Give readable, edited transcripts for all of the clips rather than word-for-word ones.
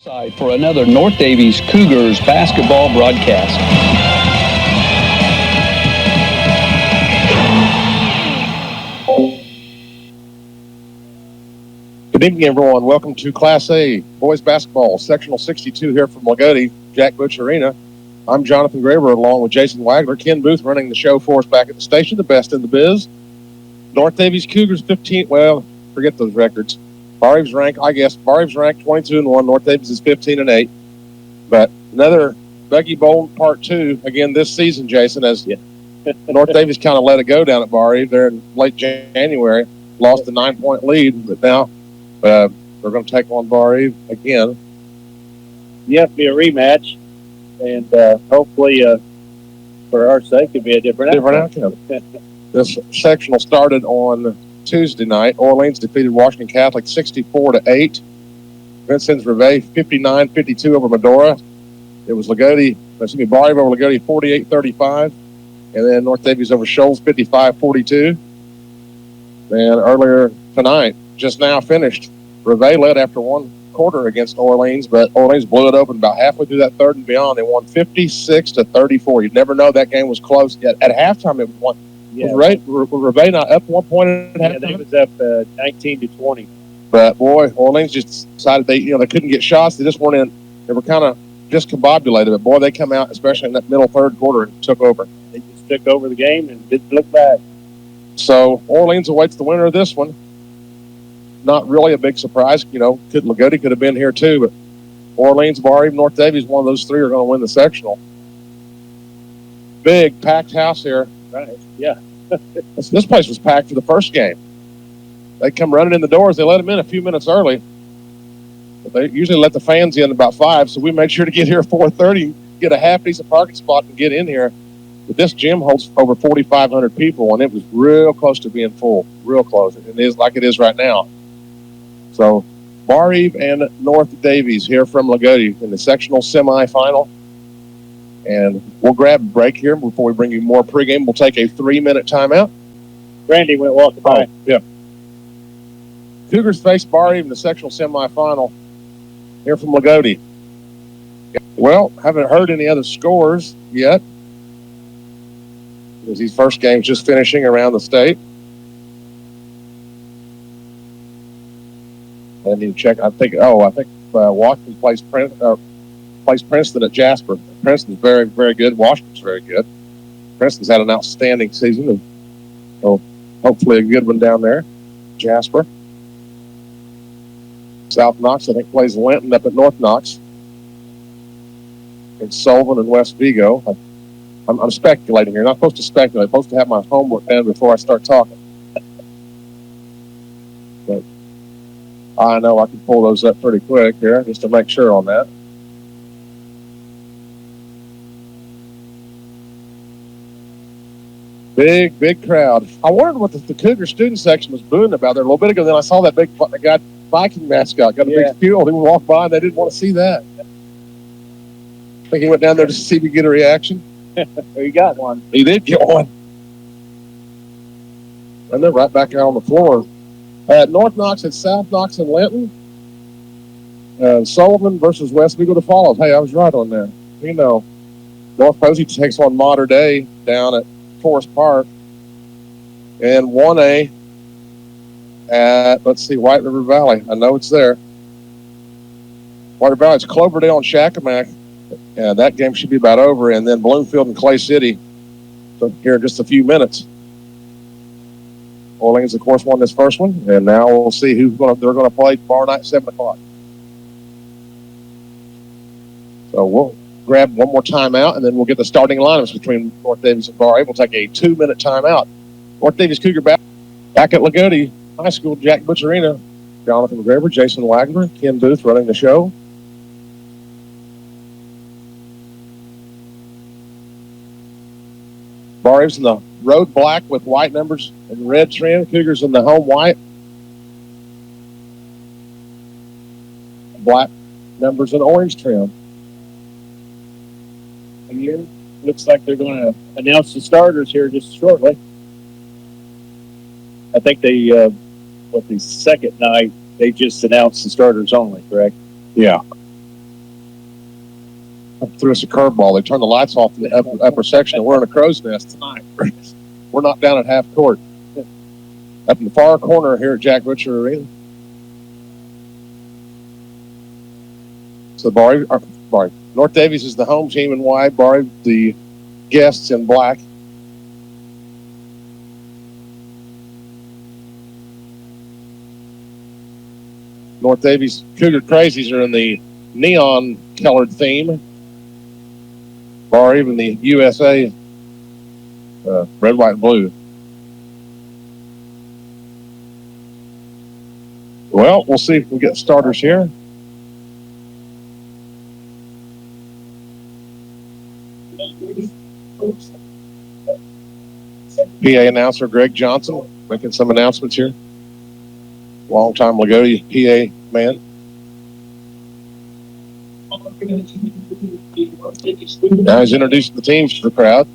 Side for another North Daviess Cougars basketball broadcast. Good evening, everyone. Welcome to Class A Boys Basketball, Sectional 62 here from Lagodi, Jack Butch Arena. I'm Jonathan Graber along with Jason Wagner. Ken Booth running the show for us back at the station, the best in the biz. North Daviess Cougars 15, well, forget those records. Barr Reeve's ranked 22-1. North Daviess is 15-8. But another Buggy Bowl Part 2 again this season, Jason, as North Daviess kind of let it go down at Barr Reeve there in late January. Lost a 9-point lead, but now we're going to take on Barr Reeve again. Yeah, it'll be a rematch, and hopefully, for our sake, it'll be a different outcome. This sectional started on Tuesday night. Orleans defeated Washington Catholic 64-8. Vincennes Reeve 59-52 over Medora. It was Barr Reeve over Lagodi 48-35, and then North Daviess over Shoals 55-42. And earlier tonight, just now finished, Reeve led after one quarter against Orleans, but Orleans blew it open about halfway through that third and beyond. They won 56-34. You'd never know that game was close. At halftime, it was one. Yeah. Was Reeve not up 1 point at halftime? Yeah, they was up 19-20. But boy, Orleans just decided they couldn't get shots. They just weren't in. They were kind of discombobulated. But boy, they come out, especially in that middle third quarter, and took over. They just took over the game and didn't look back. So Orleans awaits the winner of this one. Not really a big surprise. Lagodi could have been here too, but Orleans, Barr Reeve, North Daviess, one of those three are going to win the sectional. Big packed house here. Right. Yeah. This place was packed for the first game. They come running in the doors. They let them in a few minutes early. But they usually let the fans in about 5, so we made sure to get here at 4:30, get a half-decent parking spot and get in here. But this gym holds over 4,500 people, and it was real close to being full, real close. It is like it is right now. So Barr Reeve and North Daviess here from Lagodi in the sectional semifinal. And we'll grab a break here before we bring you more pregame. We'll take a 3-minute timeout. Randy went walking by. Oh, yeah. Cougars face Barr Reeve in the sectional semifinal here from Lagodi. Well, haven't heard any other scores yet, because these first games just finishing around the state. I need to check. I think Washington plays Princeton at Jasper. Princeton's very, very good. Washington's very good. Princeton's had an outstanding season, and hopefully a good one down there. Jasper. South Knox, I think, plays Linton up at North Knox. And Sullivan and West Vigo. I'm speculating here. Not supposed to speculate. I'm supposed to have my homework done before I start talking. But I know I can pull those up pretty quick here just to make sure on that. Big crowd. I wondered what the Cougar student section was booing about there a little bit ago. Then I saw that big guy, Viking mascot, got a big field. He would walk by and they didn't want to see that. I think he went down there to see if he get a reaction. He got one. He did get one. And they're right back out on the floor. North Knox and South Knox and Linton. Sullivan versus West Vigo to follow. Hey, I was right on that. North Posey takes on Mater Dei down at Forest Park. And 1A at, White River Valley. I know it's there. White River Valley, it's Cloverdale and Shakamak. And that game should be about over. And then Bloomfield and Clay City here in just a few minutes. Orleans, of course, won this first one. And now we'll see they're going to play tomorrow night, 7 o'clock. So we'll grab one more timeout, and then we'll get the starting lineups between North Daviess and Barr Reeve. We'll take a 2-minute timeout. North Daviess Cougar back at Lagodi High School, Jack Butch Arena. Jonathan Graber, Jason Wagner, Ken Booth running the show. Barr Reeve's in the road black with white numbers and red trim. Cougars in the home white. Black numbers and orange trim. And here, looks like they're going to announce the starters here just shortly. I think the second night, they just announced the starters only, correct? Yeah. threw us a curveball. They turned the lights off in the upper section, and we're in a crow's nest tonight. We're not down at half court. Up in the far corner here at Jack Butcher Arena. So Barr, North Daviess is the home team in white. Barr, the guests in black. North Daviess Cougar Crazies are in the neon-colored theme. Barr Reeve in the USA red, white, and blue. Well, we'll see if we get starters here. PA announcer Greg Johnson making some announcements here. Long-time Lagodi PA man. Now he's introducing the teams to the crowd.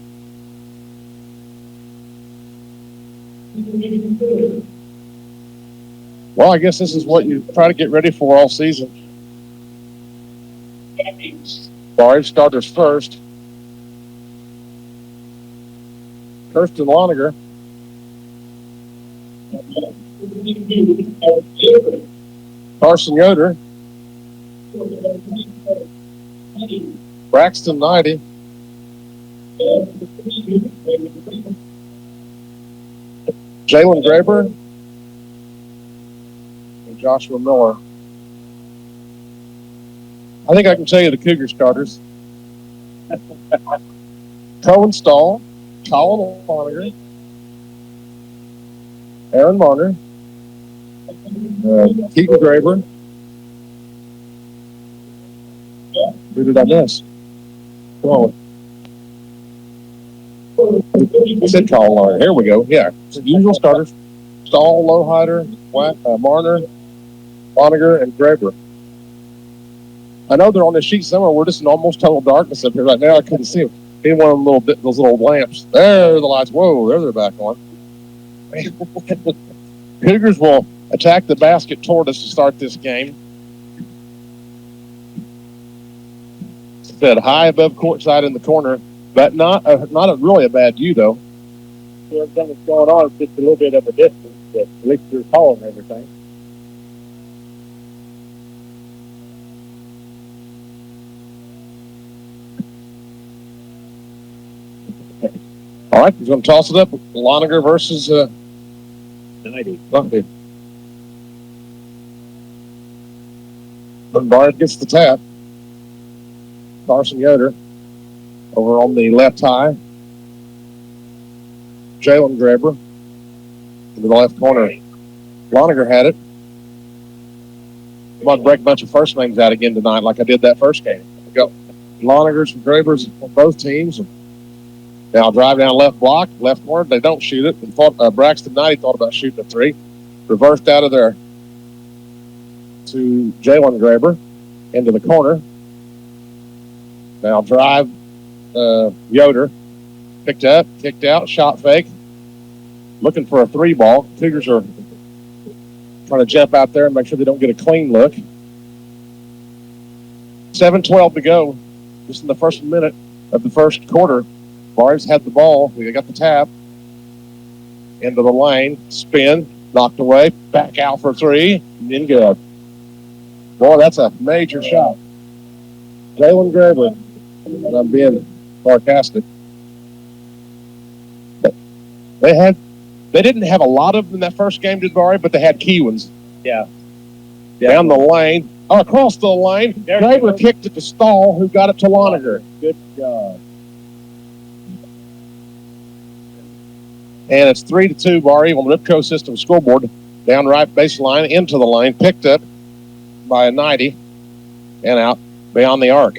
Well, I guess this is what you try to get ready for all season. Barr Reeve starters first. Kirsten Loniger. Carson Yoder. Braxton 90. Jalen Graber. And Joshua Miller. I think I can tell you the Cougar starters. Cohen Stahl. Colin Loniger. Aaron Marner. Keaton Graber. Who did I miss? Oh. I said Colin Loniger. Here we go. Yeah. Usual starters. Stahl, Lowhider, Marner, Loniger, and Graber. I know they're on the sheet somewhere. We're just in almost total darkness up here right now. I couldn't see them. Need one of them those little lamps. There, the lights. Whoa, there they're back on. Cougars will attack the basket toward us to start this game. Said high above courtside in the corner, but not really a bad view though. Everything that's going on is just a little bit of a distance, but at least you're tall and everything. All right, he's going to toss it up. Loniger versus 90. Barr gets the tap. Carson Yoder over on the left high. Jalen Graber into the left corner. Loniger had it. I'm about to break a bunch of first names out again tonight like I did that first game. Go. Lonigers and Grabers on both teams. Now drive down left block, left corner. They don't shoot it. And Braxton 90 thought about shooting a three. Reversed out of there to Jalen Graber into the corner. Now drive Yoder. Picked up, kicked out, shot fake. Looking for a three ball. Cougars are trying to jump out there and make sure they don't get a clean look. 7:12 to go. Just in the first minute of the first quarter. Barr's had the ball. We got the tap. Into the lane. Spin. Knocked away. Back out for three. And then good. Boy, that's a major shot. Jalen Graber. And I'm being sarcastic. They didn't have a lot of them in that first game, did Barr, but they had key ones. Yeah. Down the lane. Across the lane. Graber kicked it to Stahl, who got it to Loniger. Good job. And it's 3-2 Barr Reeve on the Ripco System scoreboard. Down right baseline, into the lane, picked up by a 90, and out beyond the arc.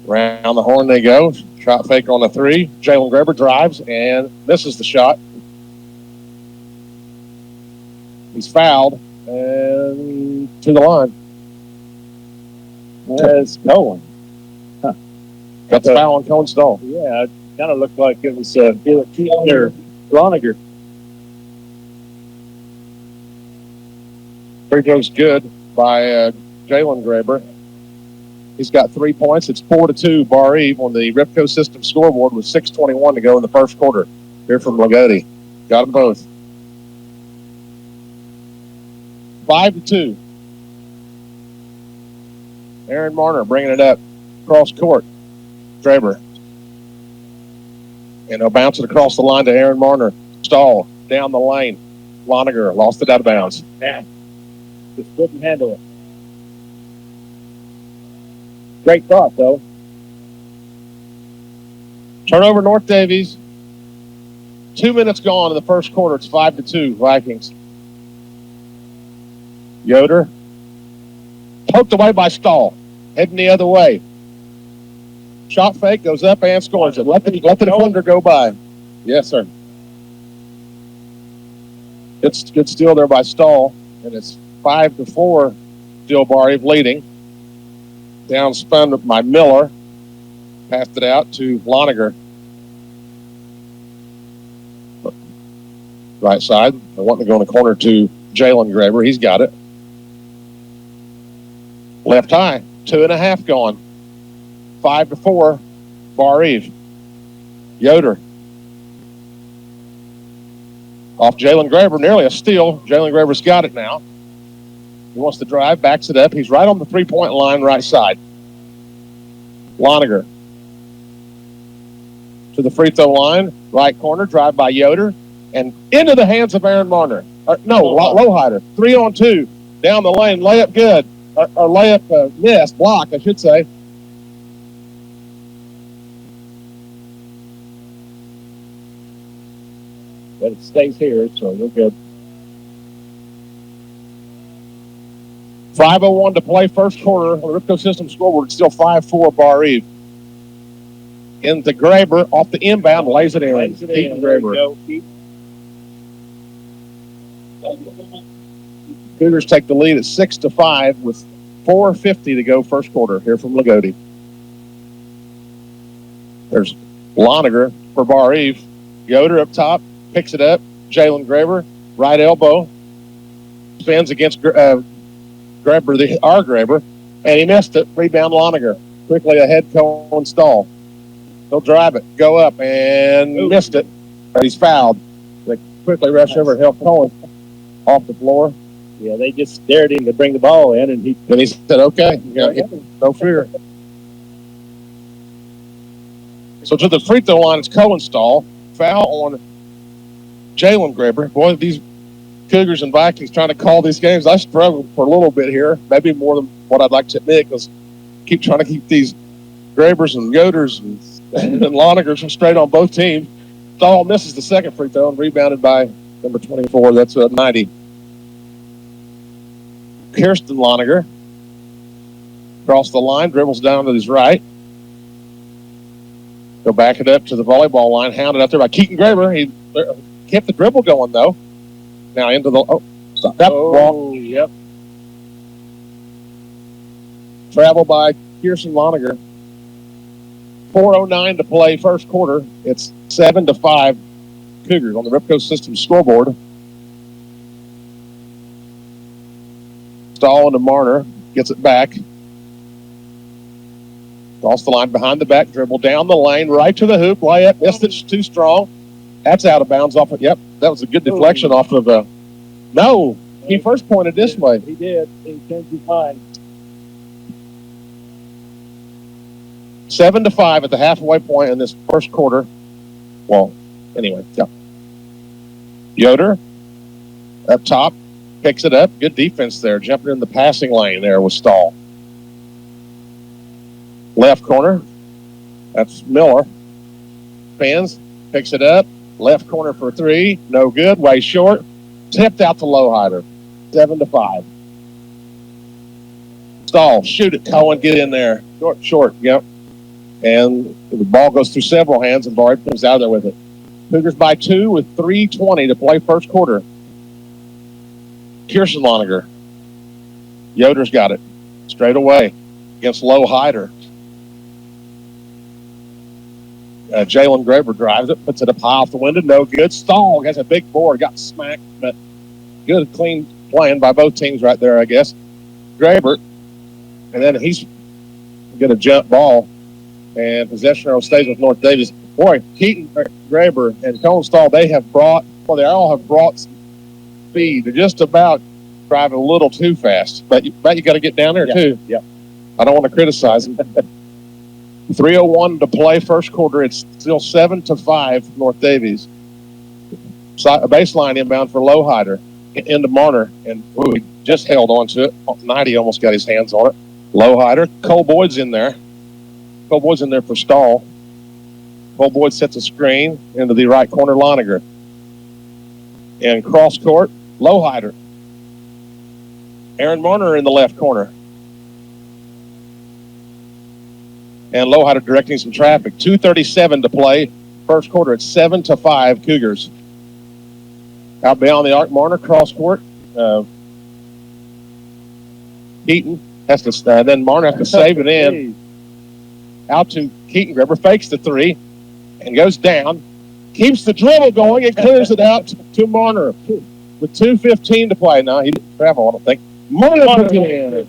Round the horn they go. Shot fake on the three. Jalen Graber drives and misses the shot. He's fouled and to the line. That's Cohen. Huh. Got the foul on Cohen Stahl. Yeah, it kind of looked like it was either Loniger. Free throw's good by Jalen Graber. He's got 3 points. It's 4-2 Barr Reeve on the Ripco System scoreboard with 6:21 to go in the first quarter. Here from Lagodi. Got them both. 5-2. Aaron Marner bringing it up. Cross court. Draper. And they'll bounce it across the line to Aaron Marner. Stall. Down the lane. Loniger lost it out of bounds. Yeah. Just couldn't handle it. Great thought, though. Turnover North Daviess. 2 minutes gone in the first quarter. It's 5-2 Vikings. Yoder. Poked away by Stall. Heading the other way. Shot fake, goes up and scores it. Let the defender go by. Yes, sir. It's good steal there by Stall. And it's 5-4. Still Barr Reeve leading. Down spun by Miller. Passed it out to Loniger. Right side. I want to go in the corner to Jalen Graber. He's got it. Left high. 2.5 gone. 5-4. Barr Reeve. Yoder. Off Jalen Graber. Nearly a steal. Jalen Graber's got it now. He wants to drive. Backs it up. He's right on the three-point line right side. Loniger. To the free throw line. Right corner. Drive by Yoder. And into the hands of Aaron Marner. Lowhider. 3-on-2. Down the lane. Layup good. Or layup missed. Block, I should say. But it stays here, so you're good. 5:01 to play first quarter on the Ripco System scoreboard. It's still 5-4 Barr Reeve. Into Graber off the inbound, lays it in. Keaton Graber. Cougars take the lead at 6-5 with 4:50 to go first quarter here from Lagodi. There's Loniger for Barr Reeve. Yoder up top, picks it up. Jalen Graber, right elbow. Spins against Graber, our Graber, and he missed it. Rebound Loniger. Quickly ahead, Cohen Stall. He'll drive it, go up, and missed it. But he's fouled. They quickly rush over and help Cohen off the floor. Yeah, they just dared him to bring the ball in, and he said, okay, no fear. So to the free throw line, it's Cohen Stall. Foul on Jalen Graber. Boy, these Cougars and Vikings trying to call these games. I struggled for a little bit here, maybe more than what I'd like to admit, because keep trying to keep these Grabers and Yoders and Lonigers straight on both teams. Stall misses the second free throw and rebounded by number 24. That's 90. Kirsten Loniger. Across the line, dribbles down to his right. Go back it up to the volleyball line, hounded out there by Keaton Graber. He kept the dribble going, though. Now into the... stop. Wrong. Yep. Travel by Kirsten Loniger. 4:09 to play first quarter. It's 7-5 Cougars on the Ripco System scoreboard. Stall into Marner. Gets it back. Cross the line behind the back dribble. Down the lane. Right to the hoop. Layup. Missed it. Too strong. That's out of bounds off of... Yep. That was a good deflection off of... No. He first pointed this way. He did. He changed his mind. 7-5 at the halfway point in this first quarter. Well, anyway, yeah. Yoder up top, picks it up. Good defense there. Jumping in the passing lane there with Stall. Left corner. That's Miller. Spins, picks it up. Left corner for three. No good. Way short. Tipped out to Lowhider. 7-5. Stall, shoot it. Cohen, get in there. Short. Yep. And the ball goes through several hands, and Barr comes out of there with it. Cougars by 2 with 3:20 to play first quarter. Kirsten Loniger. Yoder's got it. Straight away against Lowhider. Jalen Graber drives it, puts it up high off the window. No good. Stall has a big board. Got smacked, but good, clean playing by both teams right there, I guess. Graber. And then he's get a jump ball, and possession arrow stays with North Daviess. Boy, Keaton, Graber, and Conestall, they all have brought some speed. They're just about driving a little too fast, but you got to get down there too. Yeah. I don't want to criticize them. 3:01 to play first quarter. It's still 7-5 North Daviess. A baseline inbound for Lowhider into Marner, and he just held on to it. 90 almost got his hands on it. Lowhider, Cole Boyd's in there. Cole Boyd's in there for Stahl. Cole Boyd sets a screen into the right corner, Loniger. And cross court, Lowhider. Aaron Marner in the left corner. And Lowhider directing some traffic. 2:37 to play. First quarter, it's 7-5 Cougars. Out beyond the arc, Marner, cross court. Keaton has to, then Marner has to save it in. Out to Keaton. Graber fakes the three and goes down. Keeps the dribble going and clears it out to Marner. With 2:15 to play. Now, he didn't travel, I don't think. Marner puts it in.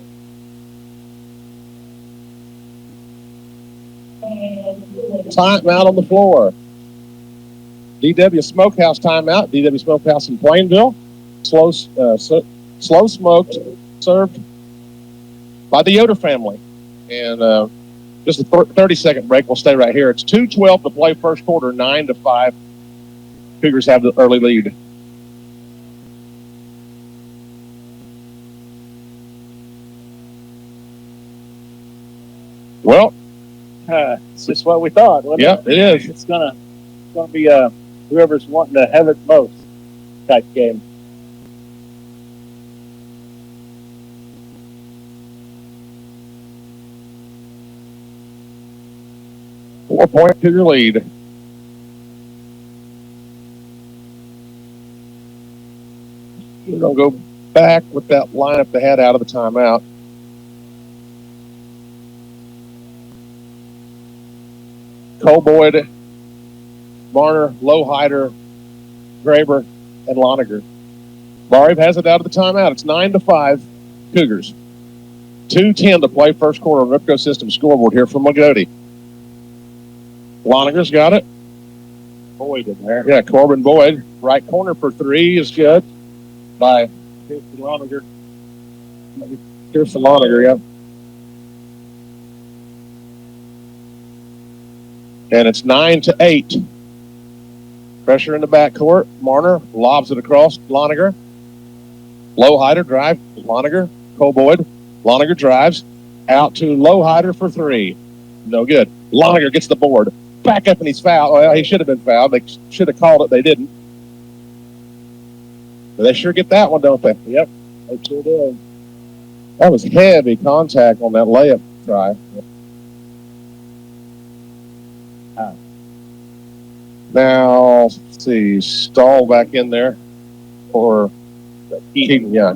Timeout on the floor. DW Smokehouse timeout. DW Smokehouse in Plainville. Slow smoked, served by the Yoder family. And just a 30-second break. We'll stay right here. It's 2:12 to play first quarter, 9-5. Cougars have the early lead. Well, it's just what we thought. Yeah, it is. It's gonna be whoever's wanting to have it most type game. Four-point Cougar lead. We're going to go back with that lineup they had out of the timeout. Cole Boyd, Marner, Lowhider, Graber, and Loniger. Barr Reeve has it out of the timeout. It's 9-5 Cougars. 2:10 to play first quarter on Ripco System scoreboard here from Lagodi. Loniger's got it. Boyd in there. Yeah, Corbin Boyd. Right corner for three is good by Loniger. Kirsten Loniger, yeah. And it's 9-8. Pressure in the backcourt. Marner lobs it across. Loniger. Lowhider drive. Loniger. Cole Boyd. Loniger drives. Out to Lowhider for three. No good. Loniger gets the board. Back up and he's fouled. Well, he should have been fouled. They should have called it. They didn't. But they sure get that one, don't they? Yep. They sure do. That was heavy contact on that layup try. Now, let's see, Stahl back in there for Keaton. Yeah,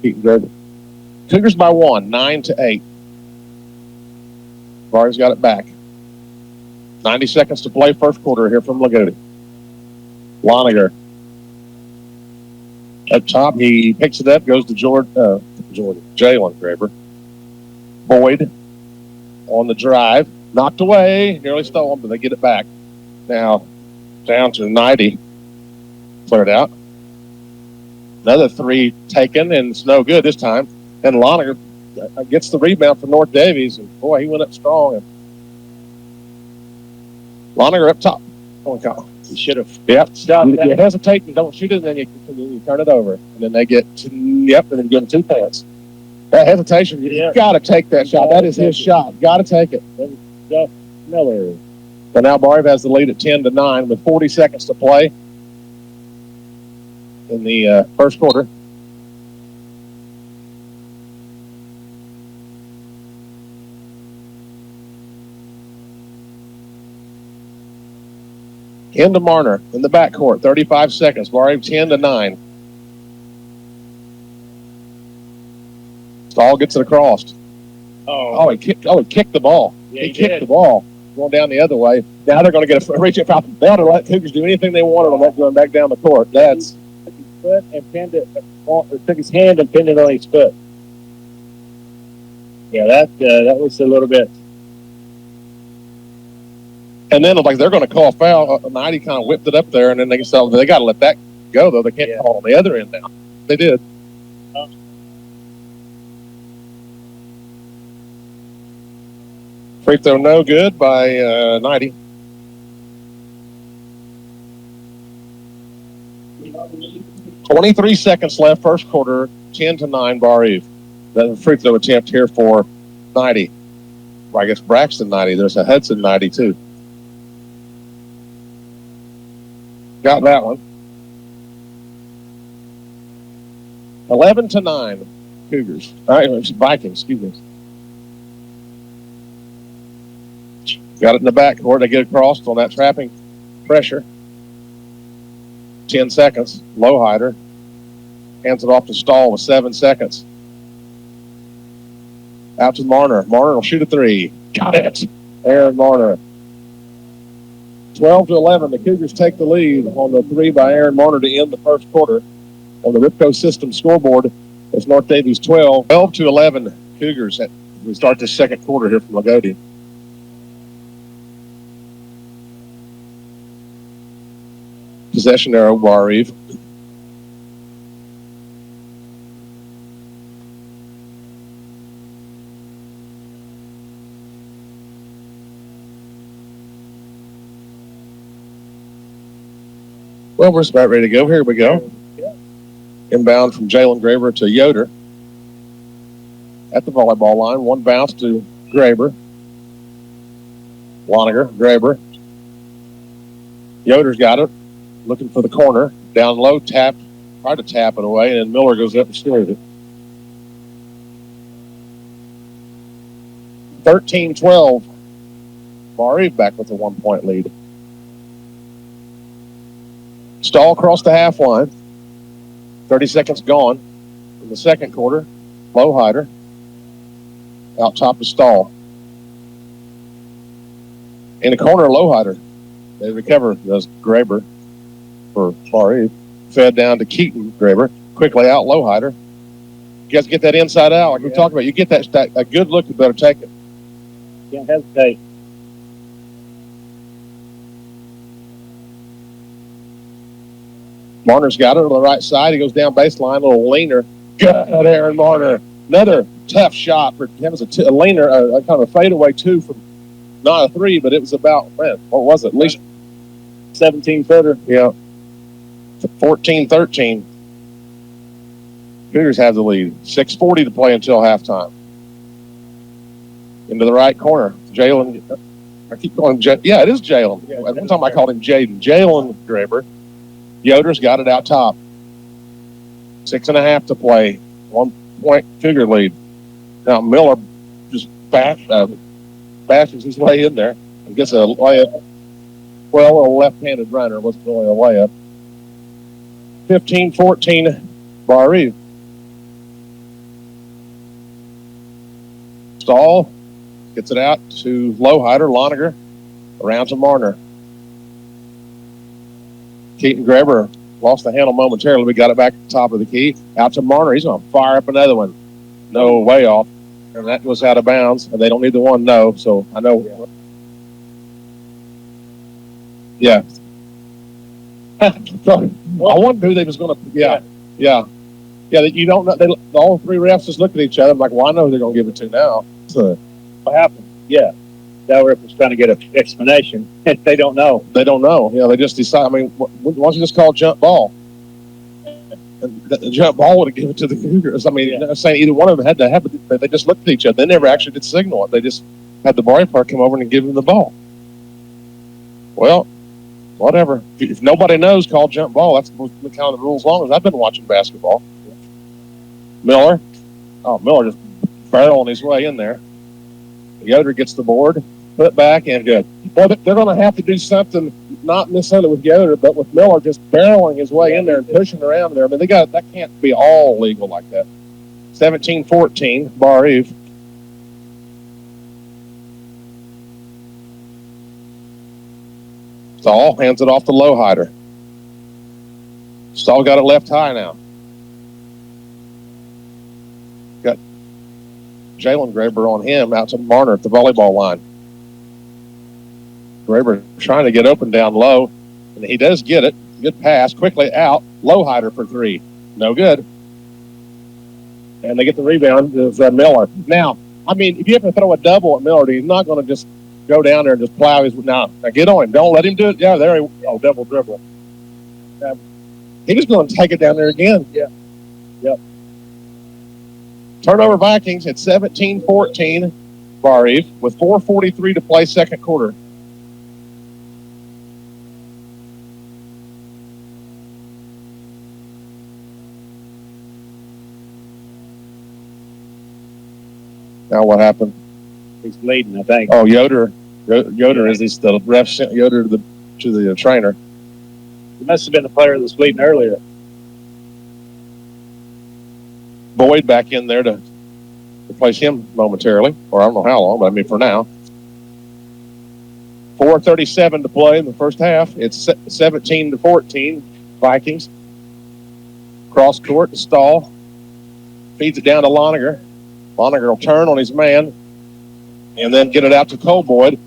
Keaton Graber. Cougars by one, 9-8. Barr's got it back. 90 seconds to play first quarter here from Lagodi. Loniger. Up top, he picks it up, goes to Jalen Graber. Boyd on the drive. Knocked away, nearly stolen, but they get it back. Now, down to 90. Cleared out. Another three taken, and it's no good this time. And Loniger gets the rebound for North Daviess, and boy, he went up strong. And Loniger up top. Oh, God. He should have. Yep. You hesitate and don't shoot it, and then you turn it over. And then they get, and then give him 2 points. That hesitation, you got to take that shot. That is his shot. Got to take it. Miller. So now Barr Reeve has the lead at 10-9 with 40 seconds to play in the first quarter. Into Marner in the backcourt, 35 seconds. Barr Reeve 10-9. Stahl gets it across. He kicked the ball. Yeah, he kicked the ball. Going down the other way. Now they're going to get a reach foul. They ought to let Cougars do anything they wanted on that going back down the court. That's took his foot and pinned it, or took his hand and pinned it on his foot. Yeah, that was a little bit And then, like, they're going to call a foul. 90 kind of whipped it up there, and then they got to let that go, though. They can't call on the other end now. They did. Free throw no good by 90. .23 seconds left, first quarter, 10-9, Barr Reeve. The free throw attempt here for 90. Well, I guess Braxton 90. There's a Hudson 90, too. Got that one. 11-9, Cougars. All right, Vikings, excuse me. Got it in the backcourt. They get across on that trapping pressure. 10 seconds. Lowhider hands it off to Stahl with 7 seconds. Out to Marner. Marner will shoot a three. Got it. Aaron Marner. 12-11. The Cougars take the lead on the three by Aaron Marner to end the first quarter. On the Ripco System scoreboard, it's North Daviess 12. 12-11 Cougars. We start the second quarter here from Lagodi. Possession arrow, Barr Reeve. Well, we're about ready to go. Here we go. Inbound from Jalen Graber to Yoder. At the volleyball line, one bounce to Graber. Loniger, Graber. Yoder's got it. Looking for the corner. Down low, tap. Tried to tap it away, and then Miller goes up and scores it. 13-12. Barr Reeve back with a 1-point lead. Stahl across the half line. 30 seconds gone in the second quarter. Lowhider. Out top of Stahl. In the corner, Lowhider. They recover, does Graber for Barr Reeve. Fed down to Keaton, Graber. Quickly out, Lowhider. You guys get that inside out, like we talked about. You get that a good look, you better take it. Can't hesitate. Marner's got it on the right side. He goes down baseline, a little leaner. Good, Aaron Marner. Another tough shot for him. It was a leaner, a kind of a fadeaway two from not a three, but it was about, man, what was it? At least 17-footer. Yeah. 14-13. Cougars have the lead. 6:40 to play until halftime. Into the right corner. Jalen. I keep calling him yeah, it is Jalen. Yeah, one time I called him Jaden. Jalen Graber. Yoder's got it out top. 6.5 to play. 1-point Cougar lead. Now Miller just bashes his way in there and gets a layup. Well, a left-handed runner. Wasn't really a layup. 15-14, Barr Reeve. Stahl gets it out to Lowhider, Loniger, around to Marner. Keaton Graber lost the handle momentarily. We got it back at the top of the key. Out to Marner. He's going to fire up another one. No, way off. And that was out of bounds. And they don't need the one, no. So I know. Yeah. I wondered who they was going to. Yeah. You don't know. All three refs just look at each other. I'm like, well, I know who they're going to give it to now. So what happened? Yeah. That ref was trying to get an explanation. They don't know. They don't know. Yeah, they just decide. I mean, why don't you just call jump ball? And the jump ball would have given it to the Cougars. I mean, I'm saying either one of them had to have it, but they just looked at each other. They never actually did signal it. They just had the Barr Park come over and give them the ball. Well, whatever. If nobody knows, call jump ball. That's the kind of the rules long as I've been watching basketball. Miller. Oh, Miller just barreling his way in there. Yoder gets the board, put back, and good. Well, they're going to have to do something, not necessarily with Yoder, but with Miller just barreling his way in there and pushing around there. I mean, that can't be all legal like that. 17-14, Barr Reeve. Stahl hands it off to Lowhider. Stahl got it left high now. Got Jalen Graber on him out to Marner at the volleyball line. Graber trying to get open down low, and he does get it. Good pass, quickly out. Lowhider for three. No good. And they get the rebound is Miller. Now, I mean, if you have to throw a double at Miller, he's not going to just go down there and just plow his. Now get on him. Don't let him do it. Yeah, there he. Oh, double dribble. He's just going to take it down there again. Yeah. Yep. Turnover Vikings at 17-14. Barr Reeve with 4:43 to play, second quarter. Now what happened? He's bleeding, I think. Oh, Yoder is the ref sent Yoder to the trainer. He must have been the player that was bleeding earlier. Boyd back in there to replace him momentarily, or I don't know how long, but I mean for now. 4:37 to play in the first half. It's 17-14, Vikings. Cross court to Stahl. Feeds it down to Loniger. Loniger will turn on his man and then get it out to Cole Boyd.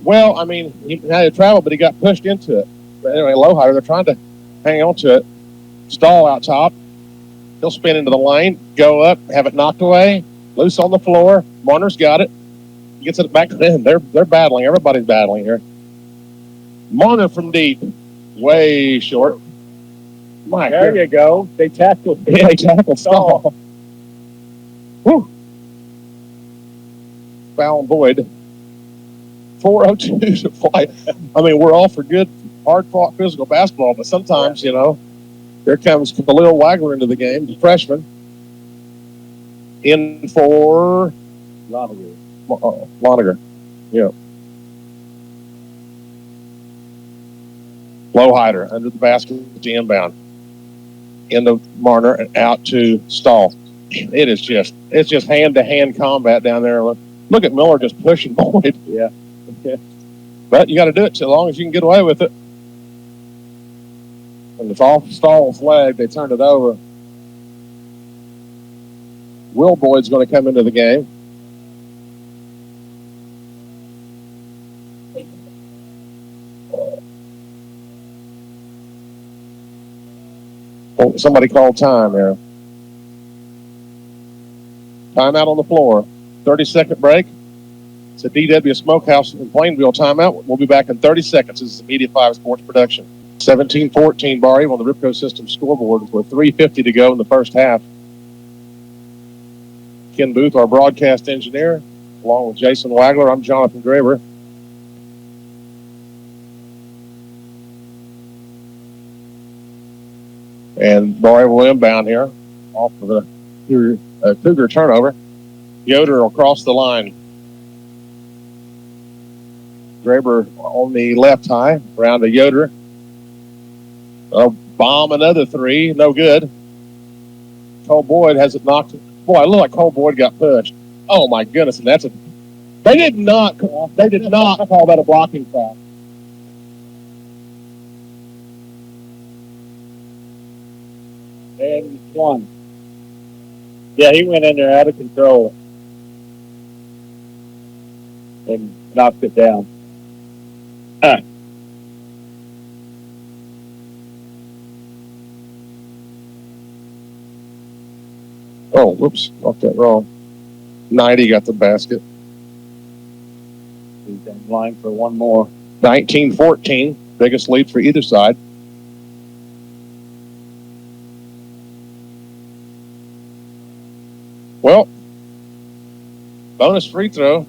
Well, I mean, he had to travel, but he got pushed into it. But anyway, Lowhider, they're trying to hang on to it. Stahl out top. He'll spin into the lane, go up, have it knocked away, loose on the floor. Marner's got it. He gets it back to them. They're battling. Everybody's battling here. Marner from deep. Way short. There you go. They tackled. Yeah, they tackled Stahl. Whew. Foul on Boyd. 4:02 to play. I mean, we're all for good, hard-fought physical basketball, but sometimes, you know, there comes Khalil Wagler into the game, the freshman. In for Loniger. Yeah. Lowhider under the basket to inbound. Into Marner and out to Stahl. It's just hand-to-hand combat down there. Look at Miller just pushing Boyd. Yeah. But you got to do it so long as you can get away with it. And it's off Stahl's leg. They turned it over. Will Boyd's going to come into the game. Oh, somebody called time there. Timeout on the floor. 30-second break. It's a DW Smokehouse in Plainville timeout. We'll be back in 30 seconds. This is a Media 5 Sports production. 17-14 Barr Reeve on the Ripco System scoreboard with 3:50 to go in the first half. Ken Booth, our broadcast engineer, along with Jason Wagler. I'm Jonathan Graber. And Barr Reeve will inbound here off of the Cougar turnover. Yoder will cross the line. Graber on the left high, around to Yoder. Bomb another three, no good. Cole Boyd has it knocked. Boy, it looked like Cole Boyd got pushed. Oh my goodness, and they did not call that a blocking foul. And one. Yeah, he went in there out of control and knocked it down. Oh, whoops, got that wrong. 90 got the basket. He's in line for one more. 19-14, biggest lead for either side. Well, bonus free throw.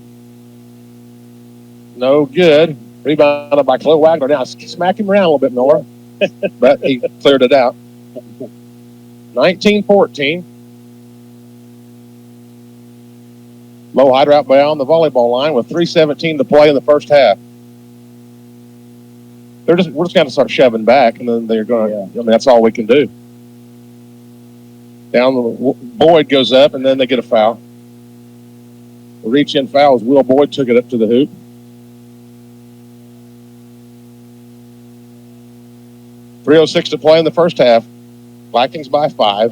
No good. Rebounded by Khalil Wagner. Now, smack him around a little bit, Miller. But he cleared it out. 19-14. Lowhider out by on the volleyball line with 3:17 to play in the first half. We're just going to start shoving back, and then they're going to. I mean, that's all we can do. Boyd goes up, and then they get a foul. The reach-in foul as Will Boyd took it up to the hoop. .306 to play in the first half. Vikings by 5.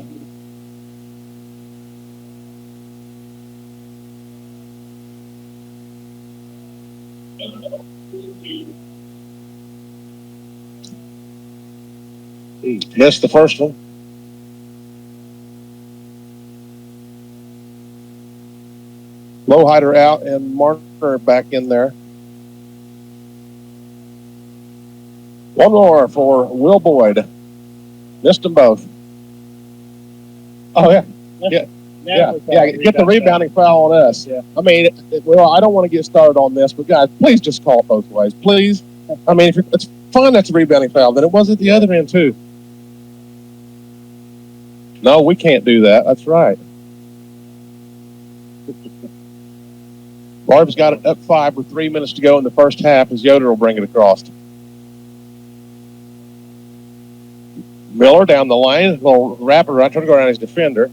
Missed the first one. Lowhider out and Marner back in there. One more for Will Boyd. Missed them both. Oh, yeah. Get the rebounding foul on us. Yeah. I mean, well, I don't want to get started on this, but guys, please just call it both ways. Please. I mean, if it's fine, that's a rebounding foul. Then it was at the other end, too. No, we can't do that. That's right. Barb's got it up 5 with 3 minutes to go in the first half as Yoder will bring it across. Miller down the lane. Little wrap around, trying to go around his defender.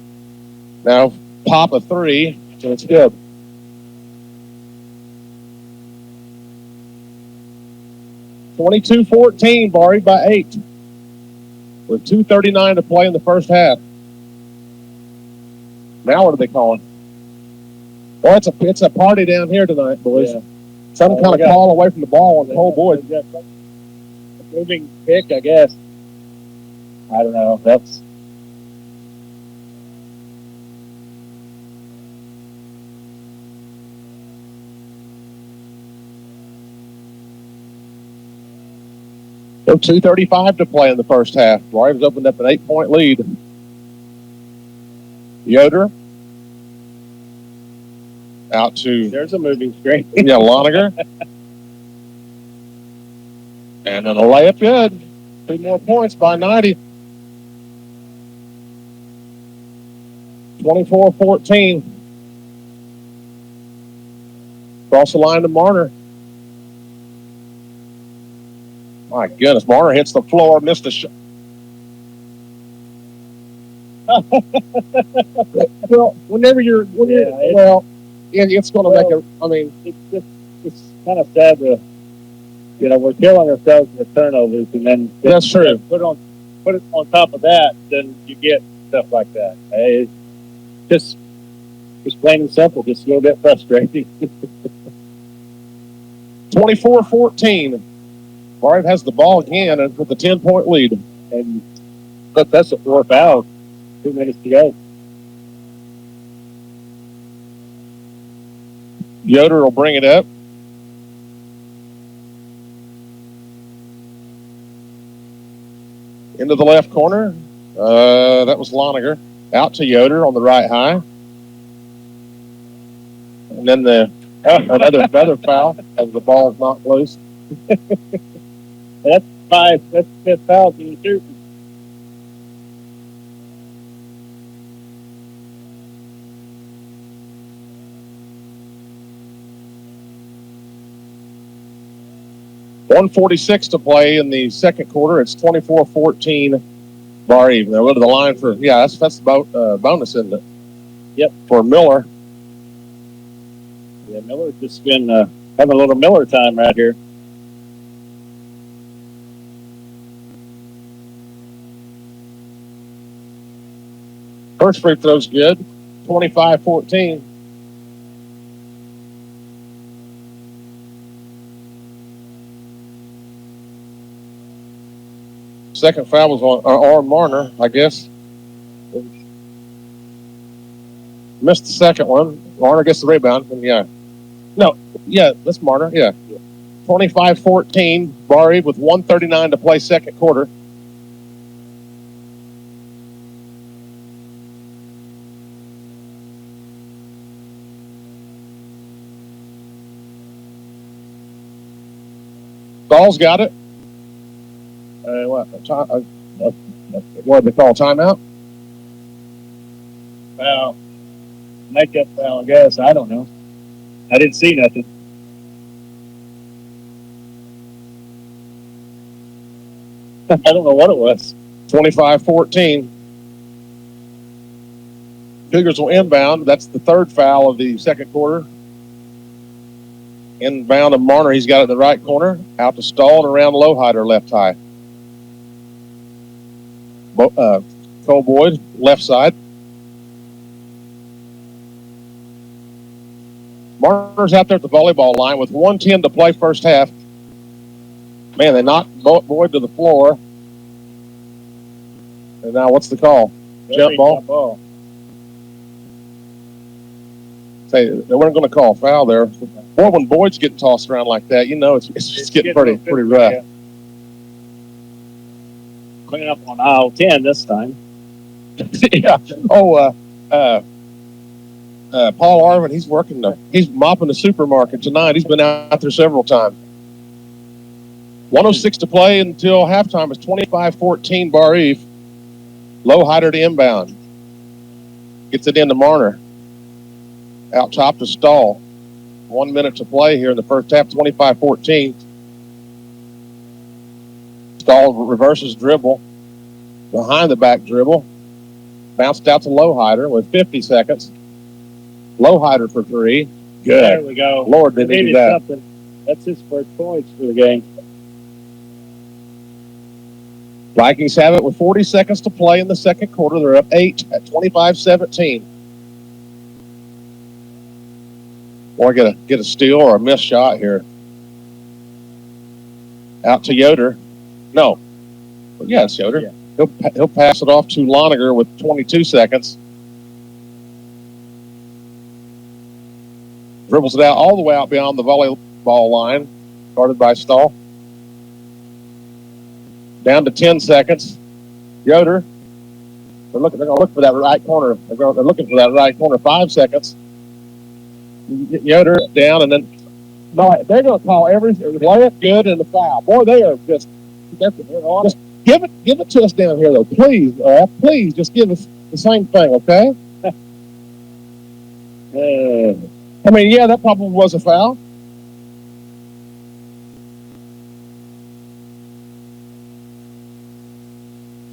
Now pop a 3, so it's good. (22-14), Barr Reeve by 8. With 2:39 to play in the first half. Now what are they calling? Well, it's a party down here tonight, boys. Yeah. Some kind of call away from the ball on the whole board. Moving pick, I guess. I don't know. That's So 2:35 to play in the first half. Barr Reeve's opened up an 8-point lead. Yoder out to there's a moving screen. yeah, Loniger. And then a layup good. 2 more points by 90. 24-14. Cross the line to Marner. My goodness, Marner hits the floor, missed the shot. Well, it's going to make a. I mean, It's kind of sad to, we're killing ourselves with turnovers, and then that's true. Put it on top of that, then you get stuff like that. Hey, just plain and simple, just a little bit frustrating. 24-14. Barr Reeve has the ball again and with a 10-point lead. And that's a 4 foul. 2 minutes to go. Yoder will bring it up. Into the left corner. That was Loniger. Out to Yoder on the right high. And then another foul as the ball's knocked loose. That's 5. That's 5 fouls in the shooting. .146 to play in the second quarter. It's 24-14 Barr Reeve. They'll go to the line for, that's the bonus, isn't it? Yep. For Miller. Yeah, Miller's just been having a little Miller time right here. First free throw's good. 25-14. Second foul was on Marner, I guess. Missed the second one. Marner gets the rebound. And that's Marner. Yeah. 25-14. Barr Reeve with 1:39 to play second quarter. Ball's got it. What did they call, timeout? Foul. Makeup foul, I guess. I don't know. I didn't see nothing. I don't know what it was. 25-14. Cougars will inbound. That's the third foul of the second quarter. Inbound to Marner. He's got it in the right corner. Out to Stahl and around Lowhider left high. Cole Boyd, left side. Marner's out there at the volleyball line with 1:10 to play first half. Man, they knocked Boyd to the floor. And now what's the call? Jump ball. Say, they weren't going to call a foul there. Boy, when Boyd's getting tossed around like that, you know it's getting pretty rough. Yeah. Cleaning up on aisle 10 this time. Yeah. Oh, Paul Arvin, he's mopping the supermarket tonight. He's been out there several times. 1:06 to play until halftime. It's 25-14 Barr Reeve. Lowhider to inbound. Gets it into Marner. Out top to Stahl. 1 minute to play here in the first half, 25-14. Stahl reverses dribble. Behind the back dribble. Bounced out to Lowhider with 50 seconds. Lowhider for three. Good. There we go. Lord, did he do that. Something. That's his first points for the game. Vikings have it with 40 seconds to play in the second quarter. They're up 8 at 25-17. Or get a steal or a missed shot here. Out to Yoder. No. Yeah, it's Yoder. Yeah. He'll pass it off to Loniger with 22 seconds. Dribbles it out all the way out beyond the volleyball line. Guarded by Stahl. Down to 10 seconds. Yoder. They're going to look for that right corner. They're looking for that right corner. 5 seconds. Yoder down, and then they're going to call every play it good and the foul. Boy, they are just give it to us down here though, please. Please just give us the same thing, okay? I mean, yeah, that probably was a foul.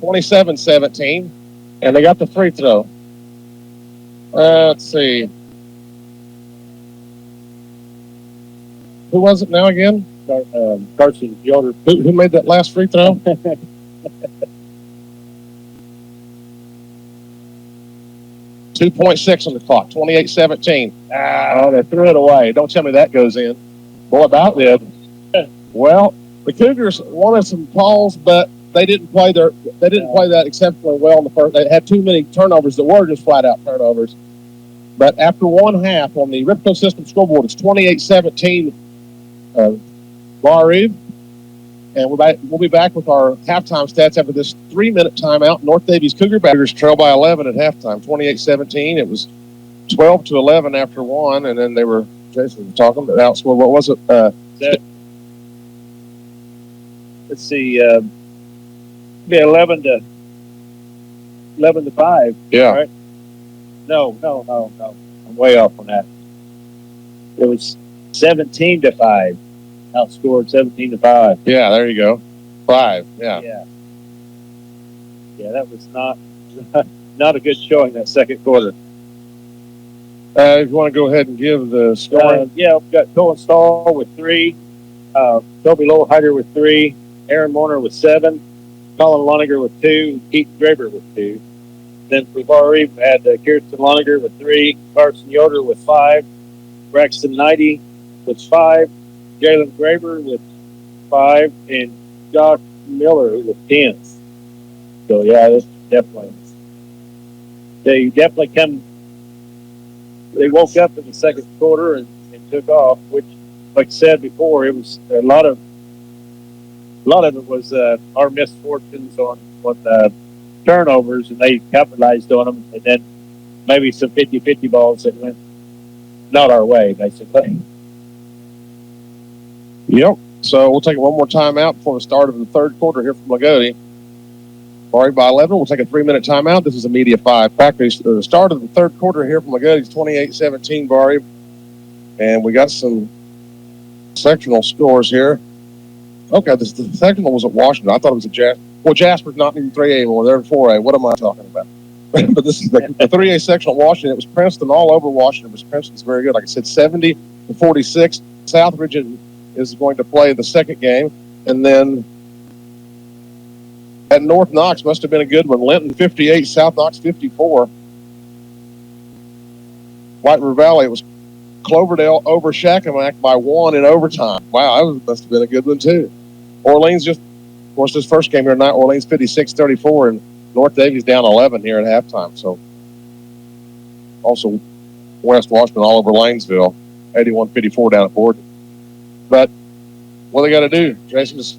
(27-17), and they got the free throw. Let's see. Who was it now again? Carson Yoder. Who made that last free throw? 2.6 on the clock. 28-17. Oh, they threw it away. Don't tell me that goes in. Boy, about did. Well, the Cougars wanted some calls, but they didn't play that exceptionally well in the first. They had too many turnovers that were just flat out turnovers. But after one half on the Ripco System scoreboard, it's 28-17 Barr Reeve. And we'll be back with our halftime stats after this 3-minute timeout. North Daviess Cougar Baggers trail by 11 at halftime, 28-17. It was 12-11 after one, and then Jason was talking about outscored. What was it? Let's see. Be 11-5. Yeah. Right? No. I'm way off on that. It was 17-5. Outscored 17-5. Yeah, there you go. 5. Yeah. Yeah, that was not a good showing that second quarter. If you want to go ahead and give the scoring. We've got Colin Stahl with 3, Toby Lowhider with 3, Aaron Warner with 7, Colin Loniger with 2, Keith Draper with 2. Then for Barr Reeve, we had Kirsten Loniger with 3, Carson Yoder with 5, Braxton Knighty with 5, Jalen Graber with 5, and Josh Miller with 10. So yeah, this definitely. They woke up in the second quarter and took off, which, like I said before, it was a lot of it was our misfortunes on turnovers, and they capitalized on them, and then maybe some 50-50 balls that went not our way, basically. Yep. So we'll take one more timeout before the start of the third quarter here from Lagodi. Barr by 11. We'll take a 3-minute timeout. This is a Media 5 practice. The start of the third quarter here from Lagodi is 28-17 Barr. And we got some sectional scores here. Okay, the sectional was at Washington. I thought it was at Jasper. Well, Jasper's not in 3A anymore. They're in 4A. What am I talking about? But this is the 3A sectional at Washington. It was Princeton all over Washington. Princeton's very good. Like I said, 70-46. Southridge is going to play the second game. And then at North Knox must have been a good one. Linton 58, South Knox 54. White River Valley, it was Cloverdale over Shakamak by 1 in overtime. Wow, that must have been a good one, too. Orleans of course, this first game here tonight, Orleans 56-34, and North Daviess down 11 here at halftime. So, also West Washington all over Lanesville, 81-54 down at Borden. But what they got to do, Jason, is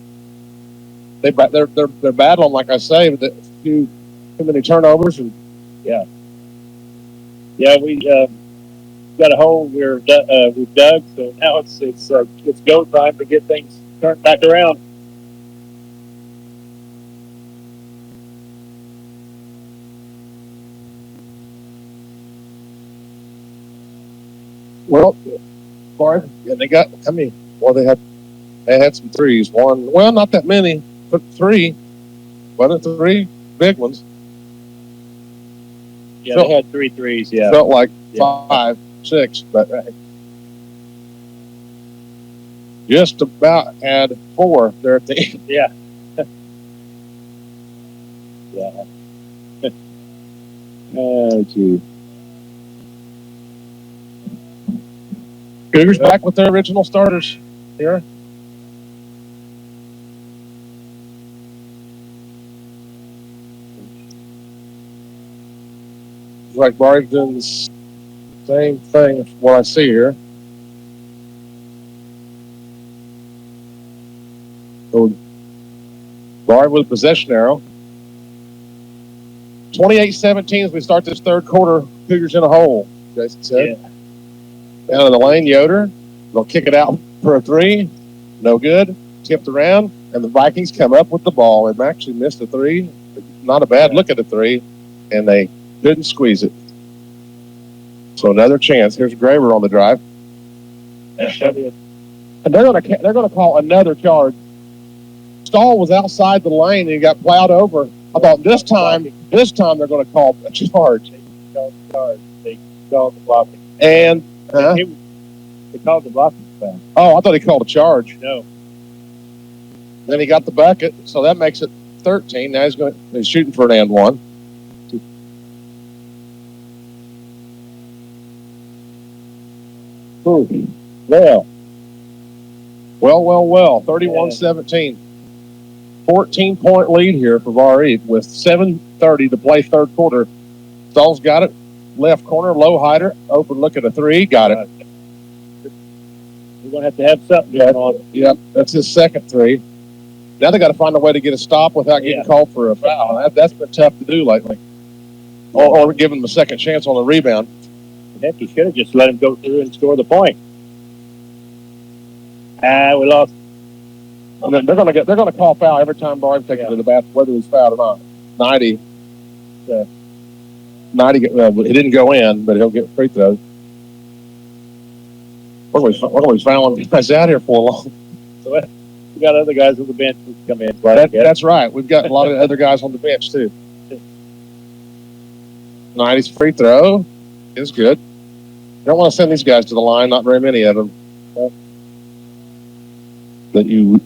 they're battling, like I say, with too many turnovers. And yeah, we got a hole we've dug, so now it's go time to get things turned back around. Well, Bart, and they got. I mean, well, they had some threes. Well, not that many, but 3. Wasn't it 3 big ones? Yeah, they had 3 threes. Yeah, felt like 5, 6, but just about had 4 there at the end. Yeah. Yeah. Oh, gee. Cougars back with their original starters here. Like Barr Reeve doing the same thing as what I see here. So Barr with possession arrow. 28-17 as we start this third quarter. Cougars in a hole, Jason said. Yeah. Down in the lane, Yoder. They'll kick it out for a 3. No good. Tipped around, and the Vikings come up with the ball. They've actually missed a 3. Not a bad look at a 3, and they couldn't squeeze it. So another chance. Here's Graber on the drive. And they're going to call another charge. Stahl was outside the lane and he got plowed over. I thought this time they're going to call a charge. They called the blocking. And they called the blocking foul. Oh, I thought he called a charge. No. Then he got the bucket, so that makes it 13. Now he's shooting for an and 1. Well. 31-17. 14-point lead here for Barr Reeve with 7:30 to play third quarter. Stahl's got it. Left corner, low hider. Open look at a 3. Got it. We're going to have something going on. Yep, that's his second 3. Now they got to find a way to get a stop without getting called for a foul. That's been tough to do lately. Or give him a second chance on the rebound. Heck, he should have just let him go through and score the point. We lost. And they're going to call foul every time Barr Reeve takes it to the basket, whether he's fouled or not. 90. 90. He didn't go in, but he'll get free throws. What are we fouling guys out here for long? So we got other guys on the bench who come in. That's right. We've got a lot of other guys on the bench too. 90's free throw is good. You don't want to send these guys to the line. Not very many of them. That you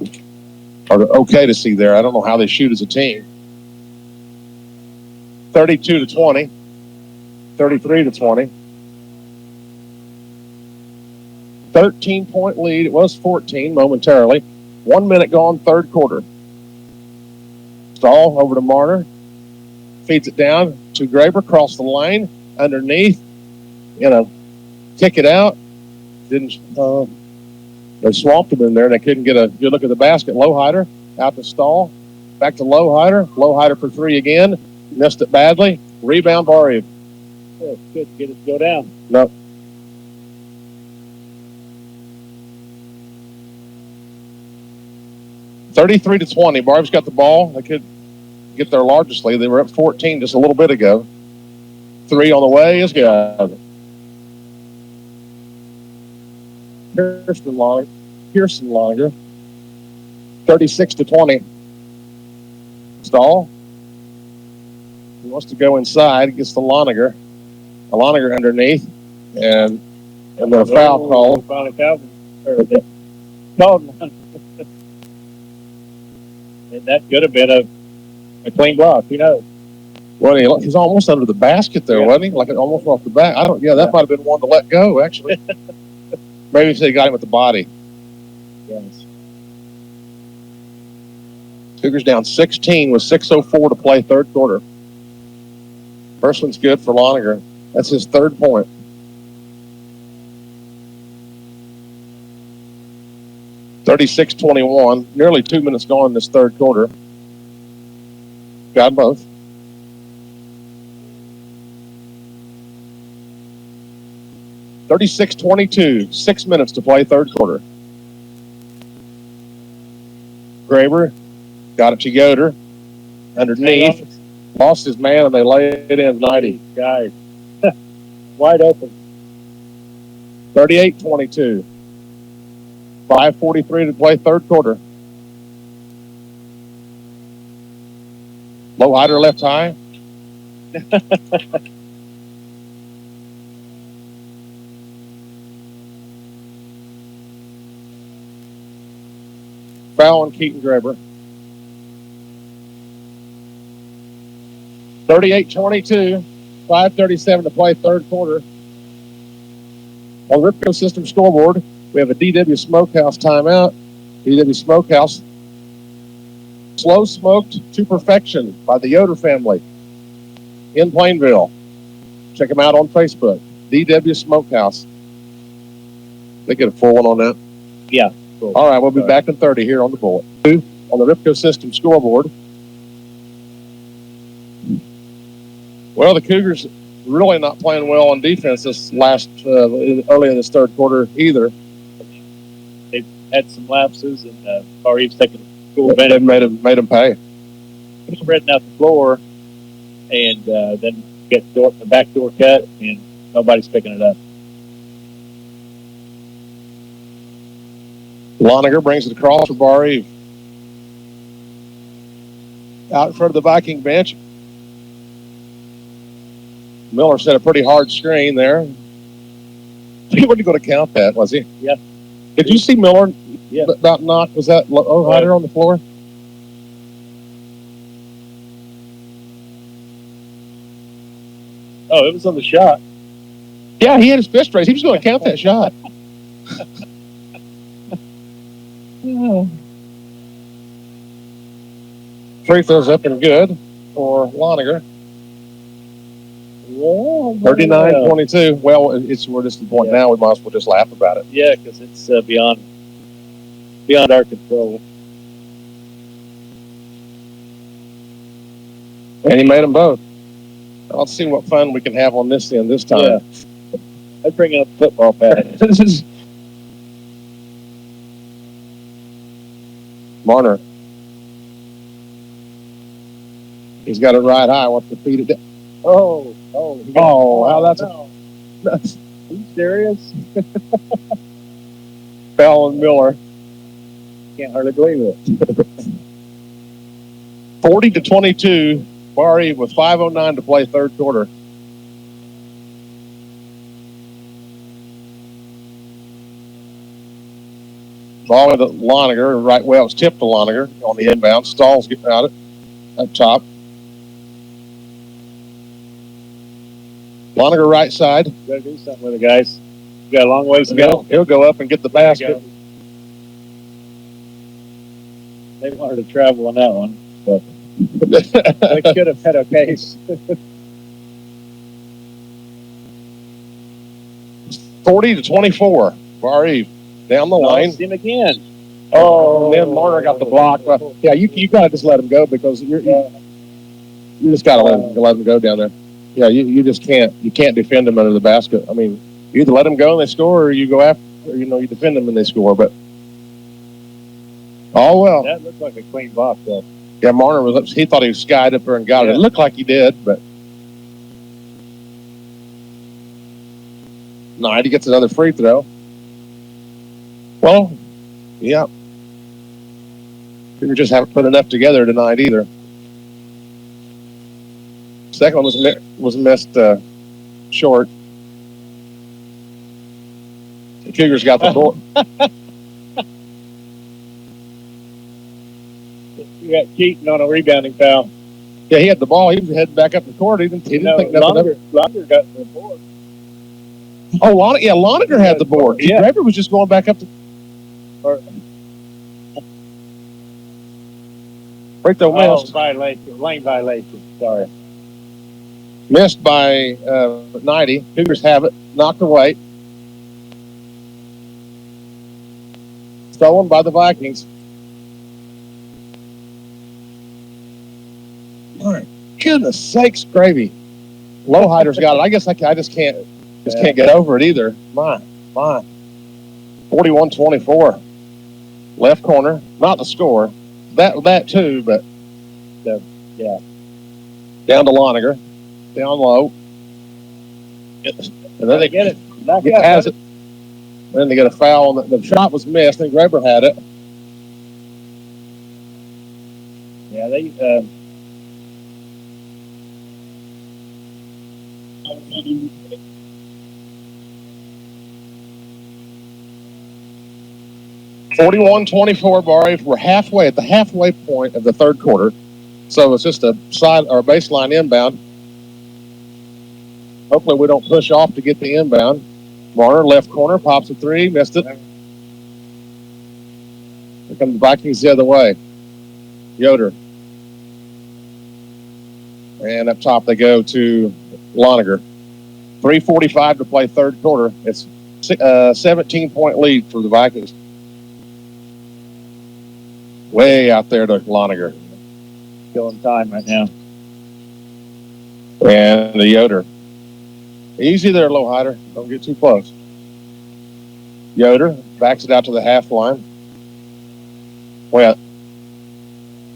are okay to see there. I don't know how they shoot as a team. 32-20. 33-20. 13-point lead. It was 14 momentarily. 1 minute gone, third quarter. Stahl over to Marner. Feeds it down to Graber. Across the lane. Underneath. Kick it out. Didn't. They swamped him in there, and they couldn't get a good look at the basket. Lowhider out to Stahl. Back to Lowhider. Lowhider for 3 again. Missed it badly. Rebound, Barr Reeve. Oh, good. Get it to go down. No. (33-20). Barr Reeve's got the ball. They could get their largest lead. They were up 14 just a little bit ago. 3 on the way is good. Pearson longer. 36-20. Stahl. He wants to go inside. Gets the Loniger. Loniger underneath. And then a foul call. Finally called. And that could have been a clean block. Who knows? Well, he's almost under the basket there, wasn't he? Like it almost off the back. That might have been one to let go, actually. Maybe if they got him with the body. Yes. Cougars down 16 with 6:04 to play, third quarter. First one's good for Loniger. That's his third point. (36-21). Nearly 2 minutes gone in this third quarter. Got both. (36-22). 6 minutes to play, third quarter. Graber got it to Yoder. Underneath. Lost his man, and they laid it in 90. Guys. Wide open. 38-22. 5:43 to play, third quarter. Low hider left high. Foul on Keaton Graber. 38-22. 5:37 to play, third quarter. On the Ripco System scoreboard, we have a DW Smokehouse timeout. DW Smokehouse, slow smoked to perfection by the Yoder family in Plainville. Check them out on Facebook. DW Smokehouse. They get a full one on that. Yeah. Cool. All right, we'll be back in 30 here on the bullet. On the Ripco System scoreboard. Well, the Cougars really not playing well on defense this early in this third quarter either. They've had some lapses, and Barr Reeve's taking full advantage. They've made them pay. Spreading out the floor, and then get the back door cut, and nobody's picking it up. Loniger brings it across for Barr Reeve. Out in front of the Viking bench. Miller set a pretty hard screen there. He wasn't going to count that, was he? Yeah. Did you see Miller about knock? Was that hider on the floor? Oh, it was on the shot. Yeah, he had his fist raised. He was going to count that shot. Free throws up and good for Loniger. 39-22. Well, we're just at the point now. We might as well just laugh about it. Yeah, because it's beyond our control. And he made them both. Let's see what fun we can have on this end this time. Yeah. I'd bring up football pad. This is Marner. He's got it right high. Wants to feed it down. Oh, wow, that's are you serious? Foul on Miller. Can't hardly believe it. 40-22. Barr Reeve with 5:09 to play, third quarter. Ball with Loniger, right. Well, it's tipped to Loniger on the inbound. Stahl's getting out it up top. Loniger right side. Got to do something with it, guys. We got a long ways to go. He'll go up and get the basket. They wanted to travel on that one, but they could have had a case. 40-24. Barr Reeve down the lane. See him again. Oh, and then Marner got the block. Yeah, you gotta just let him go because you just gotta let him go down there. Yeah, you just can't. You can't defend them under the basket. I mean, you either let them go and they score, or you go after. Or, you defend them and they score. But well. That looked like a clean block, though. Yeah, Marner was. He thought he was skied up there and got it. It looked like he did, but no, he gets another free throw. Well, yeah. We just haven't put enough together tonight either. Second one was missed short. The Cougars got the ball. You got Keaton on a rebounding foul. Yeah, he had the ball. He was heading back up the court. He didn't think nothing of it. Longer got the board. Oh, Loniger had the board. Yeah. Draper was just going back up to. Right though, missed. Violation, lane violation. Sorry. Missed by 90. Cougars have it. Knocked away. Stolen by the Vikings. My goodness sakes, gravy. Lowhider's got it. I guess I just can't get over it either. My. 41-24. Left corner. Not the score. That too, but yeah. Down to Loniger. Down low. And then they get it. Has it. Then they get a foul. The shot was missed. I think Graber had it. Yeah, they. 41-24, Barr Reeve. We're halfway at the halfway point of the third quarter. So it's just a side or baseline inbound. Hopefully we don't push off to get the inbound. Marner, left corner, pops a three, missed it. Here come the Vikings the other way. Yoder. And up top they go to Loniger. 3:45 to play third quarter. It's a 17-point lead for the Vikings. Way out there to Loniger. Killing time right now. And the Yoder. Easy there, Lowhider. Don't get too close. Yoder backs it out to the half line. Well,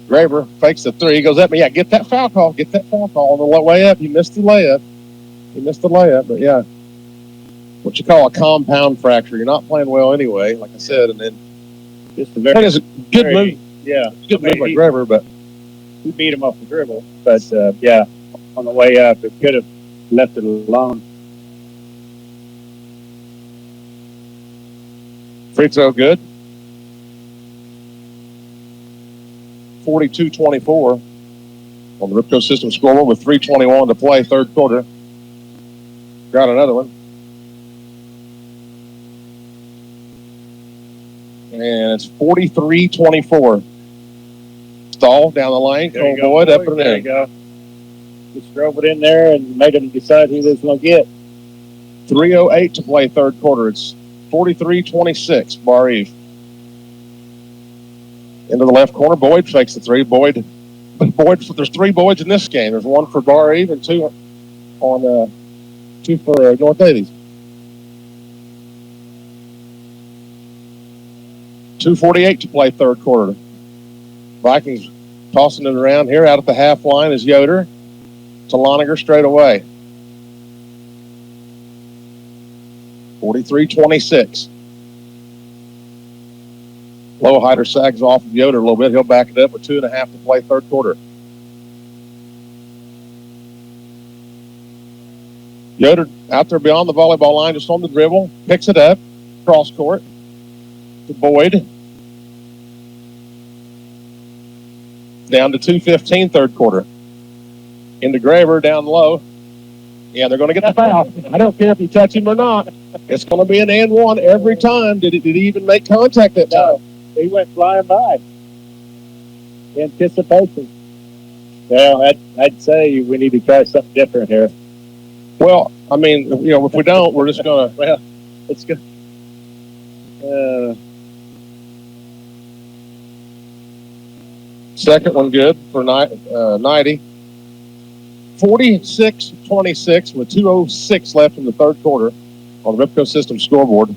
Graber fakes the three. He goes up. Yeah, get that foul call. Get that foul call on the way up. He missed the layup. But yeah. What you call a compound fracture. You're not playing well anyway, like I said. And then just a very, that is a good move. Yeah. Good move by Graber, but he beat him off the dribble. But, yeah, on the way up, it could have left it alone. Free throw good. 42-24 on the Ripco System scoreboard with 3:21 to play, third quarter. Got another one. And it's 43-24. Stall down the lane. Cole Boyd up and there in. You go. Just drove it in there and made him decide who he was going to get. 3:08 to play, third quarter. It's 43-26, Barr Reeve. Into the left corner, Boyd fakes the three. Boyd, there's three Boyds in this game. There's one for Barr Reeve and two for North Daviess. 2:48 to play, third quarter. Vikings tossing it around here. Out at the half line is Yoder to Loniger straight away. 43-26. Lowhider sags off of Yoder a little bit. He'll back it up with 2.5 to play, third quarter. Yoder out there beyond the volleyball line, just on the dribble, picks it up, cross court to Boyd. Down to 2:15, third quarter. Into Graber, down low. Yeah, they're going to get the foul. I don't care if you touch him or not. It's going to be an and one every time. Did he even make contact that time? No, he went flying by. Anticipation. Well, I'd say we need to try something different here. Well, I mean, if we don't, we're just going to. Well, it's good. Second one good for 90. 46-26 with 2:06 left in the third quarter on the Ripco System scoreboard.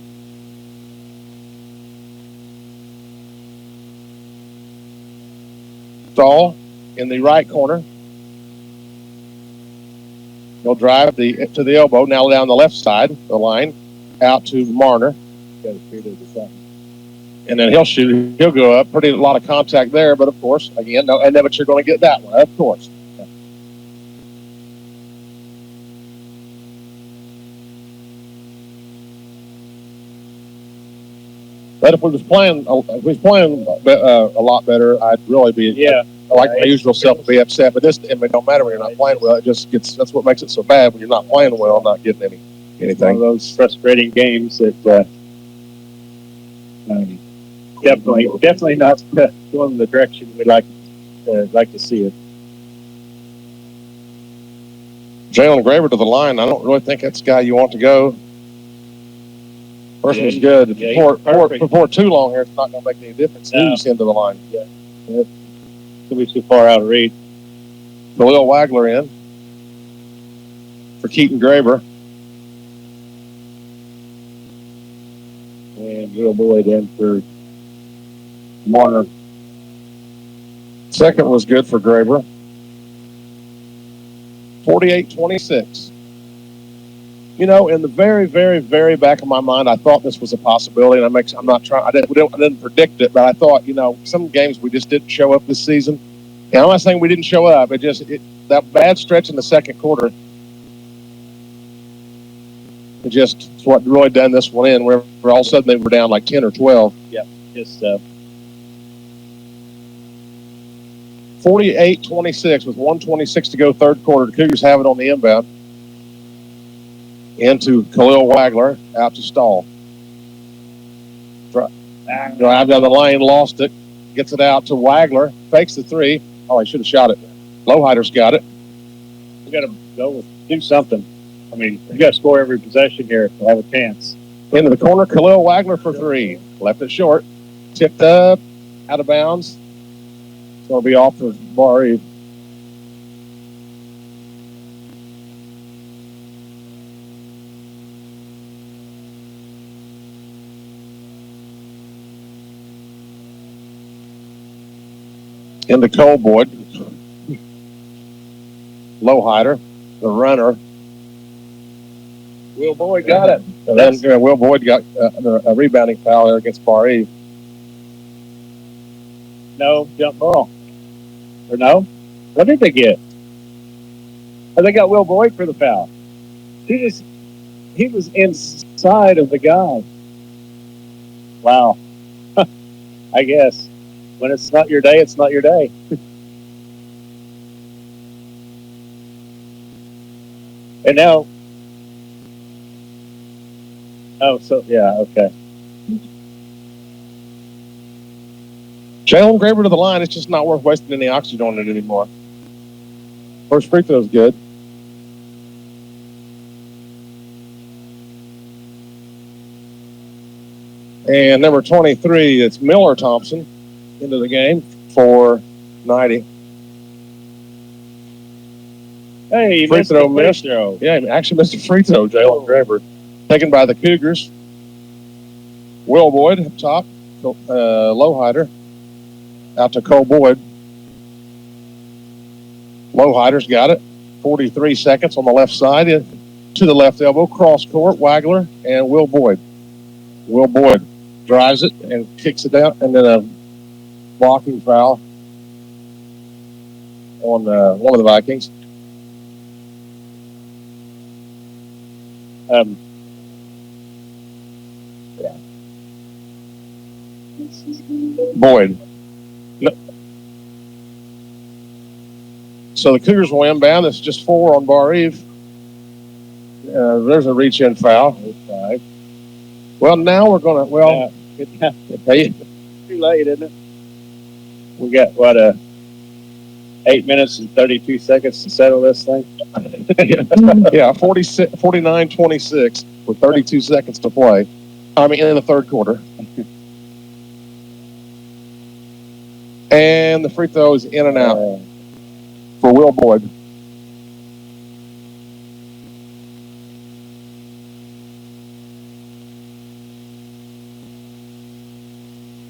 Stahl in the right corner. He'll drive to the elbow, now down the left side of the line, out to Marner. And then he'll shoot. He'll go up. A lot of contact there, but of course, again, no, and then but you're going to get that one, of course. But if we was playing a lot better, I'd really be like my usual self to be upset. But it don't matter when you're not playing well. It just gets, that's what makes it so bad when you're not playing well, not getting any One of Anything? those frustrating games that definitely not going the direction we'd like to see it. Jalen Graver to the line. I don't really think that's the guy you want to go. First one's good. Before too long here, it's not going to make any difference who's into the line. Yeah. It's going to be too far out of reach. Khalil Wagler in for Keaton Graver. And Will Boyd in for Warner. Second was good for Graver. 48-26. You know, in the very, very, very back of my mind, I thought this was a possibility, and I didn't predict it, but I thought, you know, some games we just didn't show up this season. And I'm not saying we didn't show up. That bad stretch in the second quarter, it's what really done this one in, where all of a sudden they were down like 10 or 12. Yeah, just 48-26 with 1:26 to go, third quarter. The Cougars have it on the inbound. Into Khalil Wagler, out to Stahl. Drive down the lane, lost it. Gets it out to Wagler. Fakes the three. Oh, he should have shot it. Lowhider's got it. We got to do something. I mean, we got to score every possession here to have a chance. Into the corner, Khalil Wagler for three. Left it short. Tipped up, out of bounds. It's going to be off for Barr Reeve. Into Cole Boyd. Lowhider, the runner. Will Boyd got it. And then Will Boyd got a rebounding foul there against Barr Reeve. No, jump ball. Or no? What did they get? Oh, they got Will Boyd for the foul. He was inside of the guy. Wow. I guess. When it's not your day, it's not your day. And now, okay. Jalen Graver to the line. It's just not worth wasting any oxygen on it anymore. First free throw is good. And number 23, it's Miller Thompson into the game for 90. Hey, free throw missed. Throw. Yeah, he actually missed a free throw, Jalen Graver. Taken by the Cougars. Will Boyd up top. Lowhider. Out to Cole Boyd. Lowhider's got it. 43 seconds on the left side. To the left elbow. Cross court. Wagler and Will Boyd. Will Boyd drives it and kicks it out. And then a blocking foul on one of the Vikings. Boyd. So the Cougars will inbound. It's just 4 on Barr Reeve. There's a reach-in foul. Well, now we're going to, too late, isn't it? We got, 8 minutes and 32 seconds to settle this thing? Yeah, 49-26 with 32 seconds to play. I mean, in the third quarter. And the free throw is in and out for Will Boyd.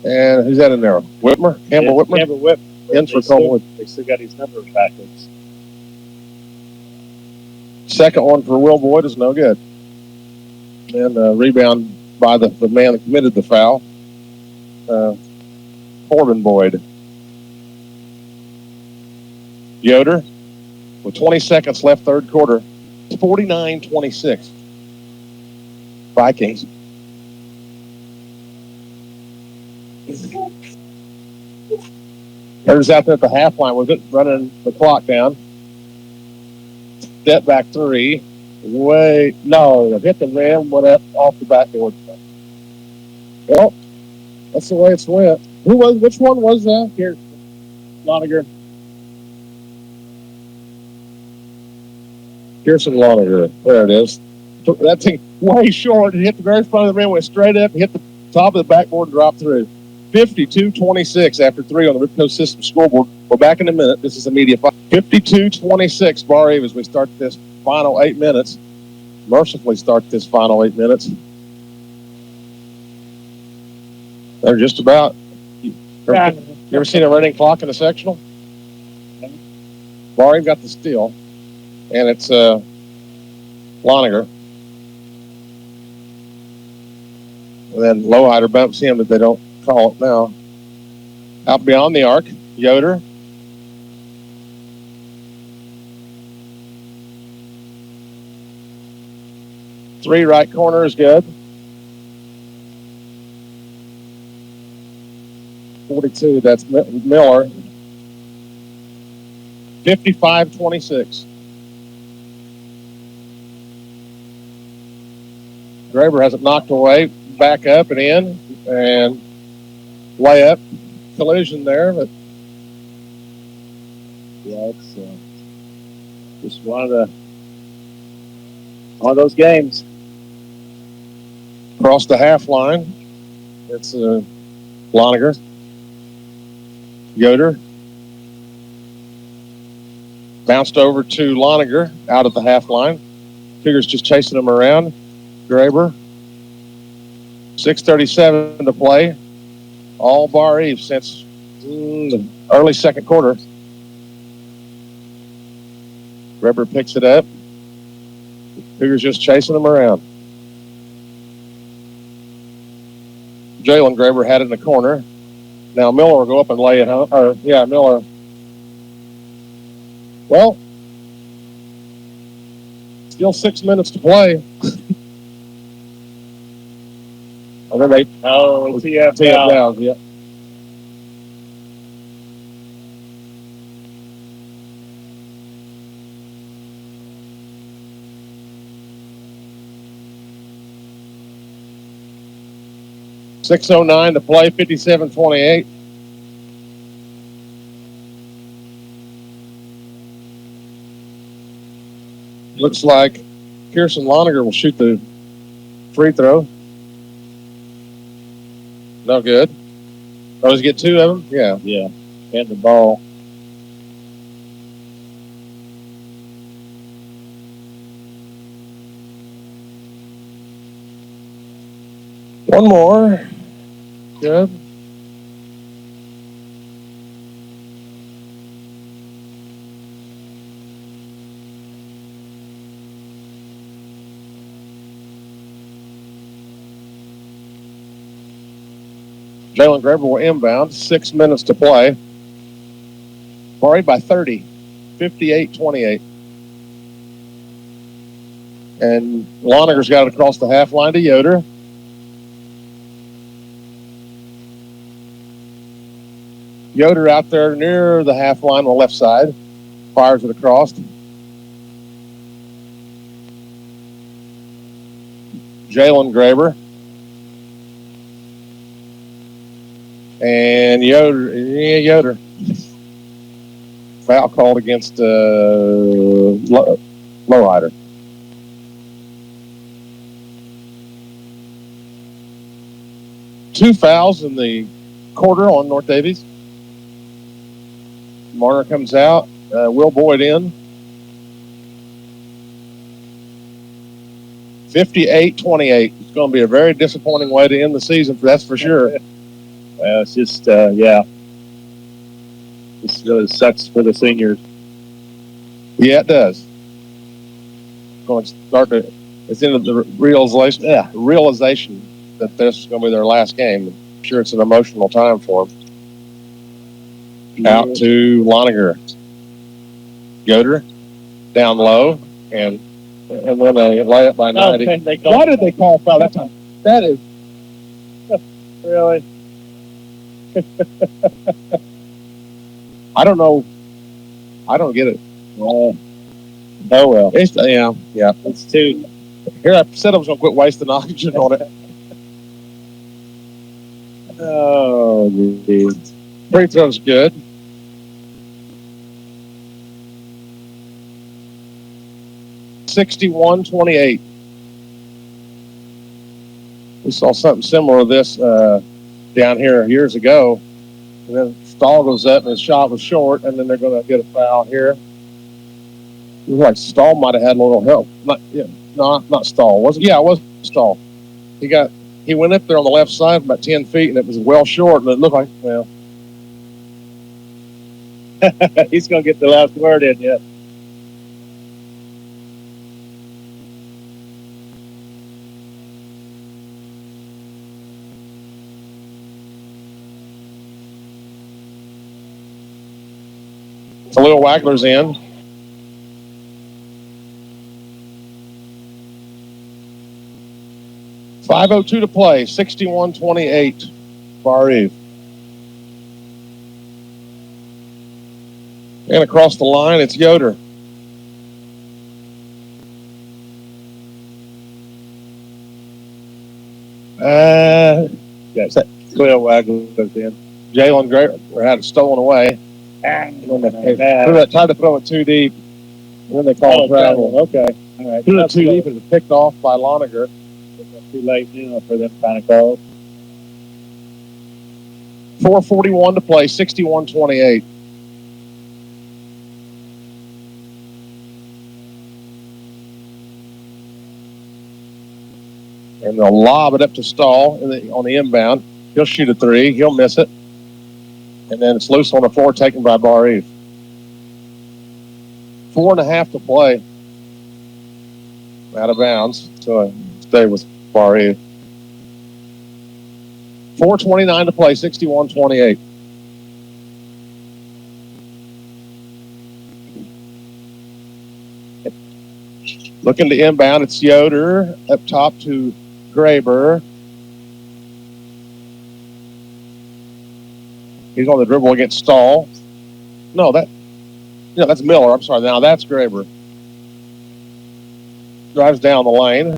And who's that in there? Whitmer? Campbell Whitmer? Campbell Whitmer. In for Cole Boyd. They still got his number backwards. Second one for Will Boyd is no good. And rebound by the man that committed the foul, Corbin Boyd. Yoder, with 20 seconds left, third quarter, 49-26. Vikings. There's out there at the half line with it, running the clock down. Step back three. No, hit the rim, went up off the backboard. Well, that's the way it's went. Which one was that? Here, Loniger. Pearson Loniger. There it is. That thing way short. It hit the very front of the rim, went straight up, hit the top of the backboard, and dropped through. 52-26 after 3 on the Ripco System scoreboard. We're back in a minute. This is a media fight. 52-26 Barr Reeve as we start this final 8 minutes. Mercifully start this final 8 minutes. They're just about. You ever seen a running clock in a sectional? Barr Reeve got the steal, and it's Loniger. And then Lowhider bumps him, but they don't call it now. Out beyond the arc, Yoder. Three right corner is good. 42, that's Miller. 55-26. Graber has it knocked away, back up and in, and layup. Collision there, but yeah, it's just one of those games. Across the half line, it's Loniger. Yoder. Bounced over to Loniger out at the half line. Cougars just chasing him around. Graber. 6:37 to play. All Barr Reeve since the early second quarter. Graber picks it up. Cougars just chasing him around. Jalen Graber had it in the corner. Now Miller will go up and lay it home. Miller. Well, still 6 minutes to play. And then they tee up down. Yeah. .609 to play, 57-28. Looks like Pearson Loniger will shoot the free throw. No good. Oh, does he get two of them? Yeah. Yeah, and the ball. One more. Good. Jalen Graber will inbound. 6 minutes to play. Barr Reeve by 30. 58-28. And Loniger's got it across the half line to Yoder. Yoder out there near the half line on the left side. Fires it across. Jalen Graber. And Yoder. Foul called against Lowhider. Two fouls in the quarter on North Daviess. Marner comes out. Will Boyd in. 58-28. It's going to be a very disappointing way to end the season, that's for sure. It's just, This really sucks for the seniors. Yeah, it does. Going to start to, it's into the realization that this is going to be their last game. I'm sure it's an emotional time for them. Out to Loniger. Yoder down low, and then they lay it by 90. Why did they call foul that time? That is really. I don't know. I don't get it. Oh, well. It's, yeah. It's two. Here, I said I was going to quit wasting oxygen on it. Oh, geez. Free throw's good. $61-28. We saw something similar to this down here years ago. And then Stahl goes up and his shot was short, and then they're going to get a foul here. It was like Stahl might have had a little help. Not Stahl. Was it? Yeah, it was Stahl. He went up there on the left side about 10 feet, and it was well short, and it looked like, well. He's going to get the last word in yet. Khalil Wagler's in. .502 to play, 61-28, Barr Reeve. And across the line, it's Yoder. Yes, Khalil Wagler goes in. Jalen Graver had it stolen away. They tried to throw it too deep. And then they called travel. Okay. All right. Threw it too deep and it was picked off by Loniger. Too late, for them kind of calls. 4:41 to play, 61-28. And they'll lob it up to Stahl on the inbound. He'll shoot a three. He'll miss it. And then it's loose on the floor, taken by Barr Reeve. 4.5 to play. Out of bounds. So stay with Barr Reeve. 4:29 to play, 61-28. Looking to inbound, it's Yoder up top to Graber. He's on the dribble against Stahl. No, that's Miller. I'm sorry. Now that's Graber. Drives down the lane.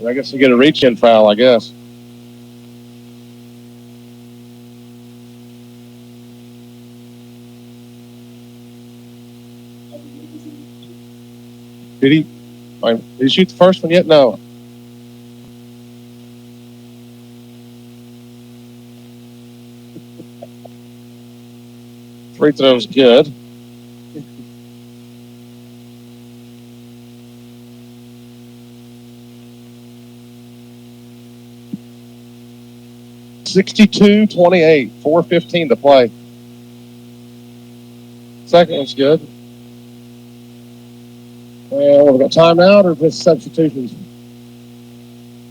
And I guess you get a reach-in foul, I guess. Did he shoot the first one yet? No. Free throw's good. $62-28, 4:15 to play. Second one's good. And we've got timeout or just substitutions?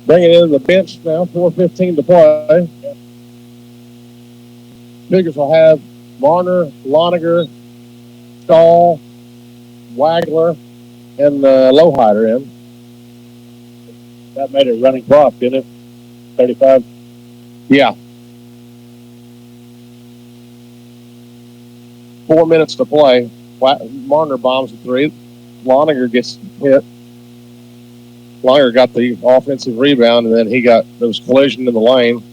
Bringing in the bench now, 4:15 to play. Figures will have Marner, Loniger, Stahl, Wagler, and Lowhider in. That made it running clock, didn't it? 35. Yeah. 4 minutes to play. Marner bombs a three. Loniger gets hit. Loniger got the offensive rebound, and then there was collision in the lane.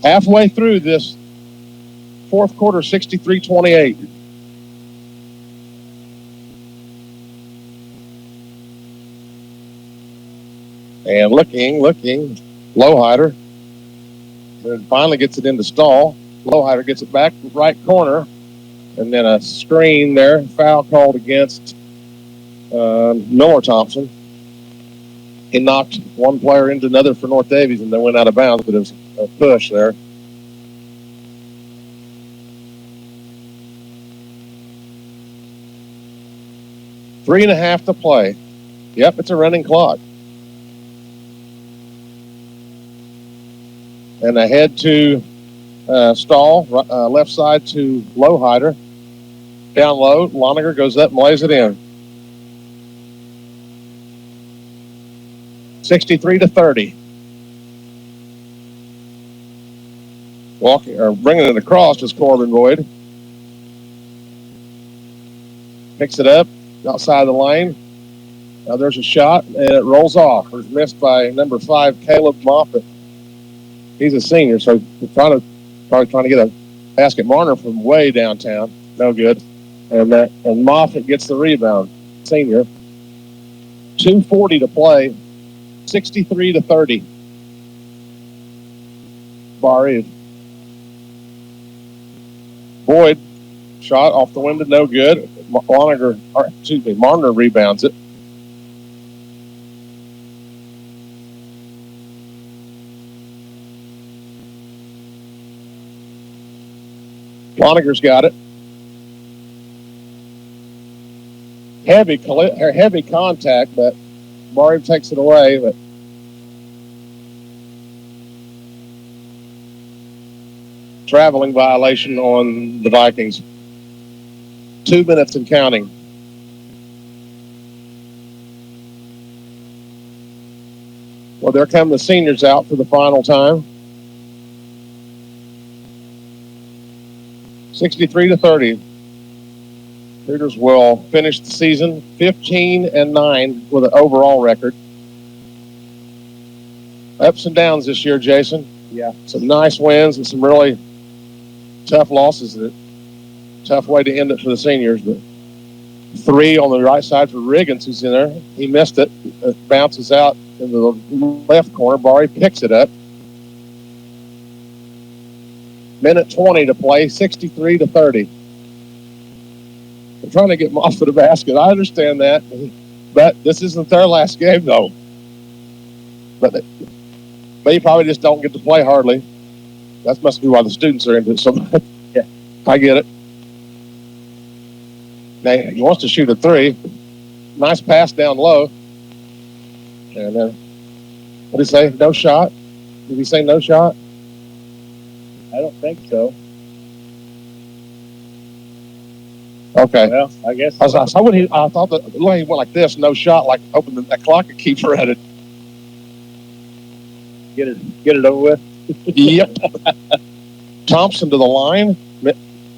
Halfway through this fourth quarter, 63-28. And looking, Lowhider. And finally gets it into Stahl. Lowhider gets it back right corner. And then a screen there. Foul called against Miller Thompson. He knocked one player into another for North Daviess, and they went out of bounds, but it was a push there. Three and a half to play. Yep, it's a running clock. And ahead to Stahl, left side to Lowhider. Down low, Loniger goes up and lays it in. 63-30. Walking or bringing it across is Corbin Boyd. Picks it up outside the lane. Now there's a shot, and it rolls off. It was missed by number 5, Caleb Moffitt. He's a senior, so probably trying to get a basket. Marner from way downtown. No good. And Moffitt gets the rebound. Senior. 2:40 to play. 63-30. Barr Reeve. Boyd shot off the window, no good. Marner rebounds it. Loniger's got it. Heavy contact, but Barr Reeve takes it away. But traveling violation on the Vikings. 2 minutes and counting. Well, there come the seniors out for the final time. 63-30. Cougars will finish the season 15-9 with an overall record. Ups and downs this year, Jason. Yeah. Some nice wins and some really tough losses. Tough way to end it for the seniors. But 3 on the right side for Riggins, who's in there. He missed it. It bounces out into the left corner. Barr Reeve picks it up. Minute 20 to play, 63-30. They're trying to get Moss to the basket. I understand that, but this isn't their last game, though. But they probably just don't get to play hardly. That must be why the students are into it. So, yeah, I get it. Now, he wants to shoot a 3. Nice pass down low. And then, what did he say? No shot? Did he say no shot? I don't think so. Okay. Well, I guess. I thought that the way he went like this, no shot, like hoping that clock could keep running. Get it over with. Yep. Thompson to the line.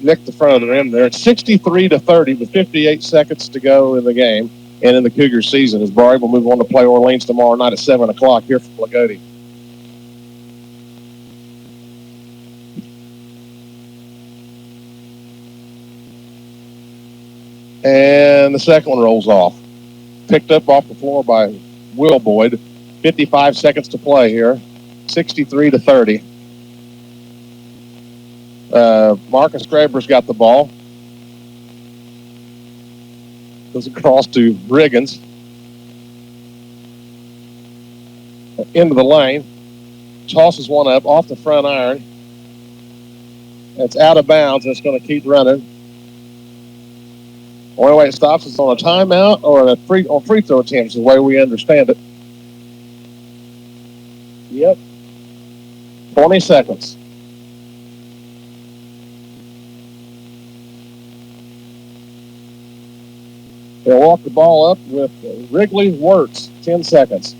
Nicked the front of the rim there. It's 63-30 with 58 seconds to go in the game and in the Cougars season as Barr Reeve will move on to play Orleans tomorrow night at 7 o'clock here from Lagodi. And the second one rolls off. Picked up off the floor by Will Boyd. 55 seconds to play here. 63-30. Marcus Graber's got the ball. Goes across to Riggins. Into the lane. Tosses one up off the front iron. It's out of bounds. It's going to keep running. Only way it stops is on a timeout or on free throw attempts, is the way we understand it. Yep. 20 seconds. They'll walk the ball up with Wrigley Wirtz, 10 seconds.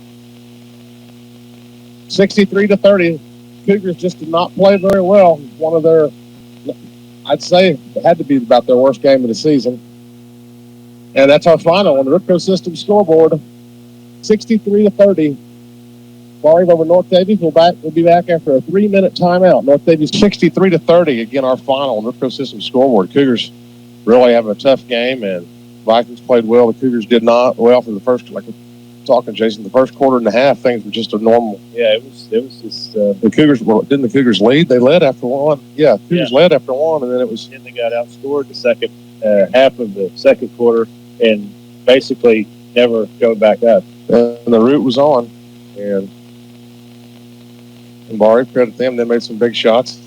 63-30. Cougars just did not play very well. One of their, I'd say, it had to be about their worst game of the season. And that's our final on the Ripco System scoreboard. 63-30. Barr Reeve over North Daviess. We'll be back after a 3-minute timeout. North Daviess 63-30. Again, our final on the Ripco System scoreboard. Cougars really having a tough game, and Vikings played well. The Cougars did not. Well, for the first, like we're talking, Jason, the first quarter and a half, things were just a normal. Yeah, it was just. The Cougars, didn't the Cougars lead? They led after one. Yeah, the Cougars led after one, and then it was. Then they got outscored the second half of the second quarter and basically never go back up. And the route was on. And Barr Reeve, credit them, they made some big shots.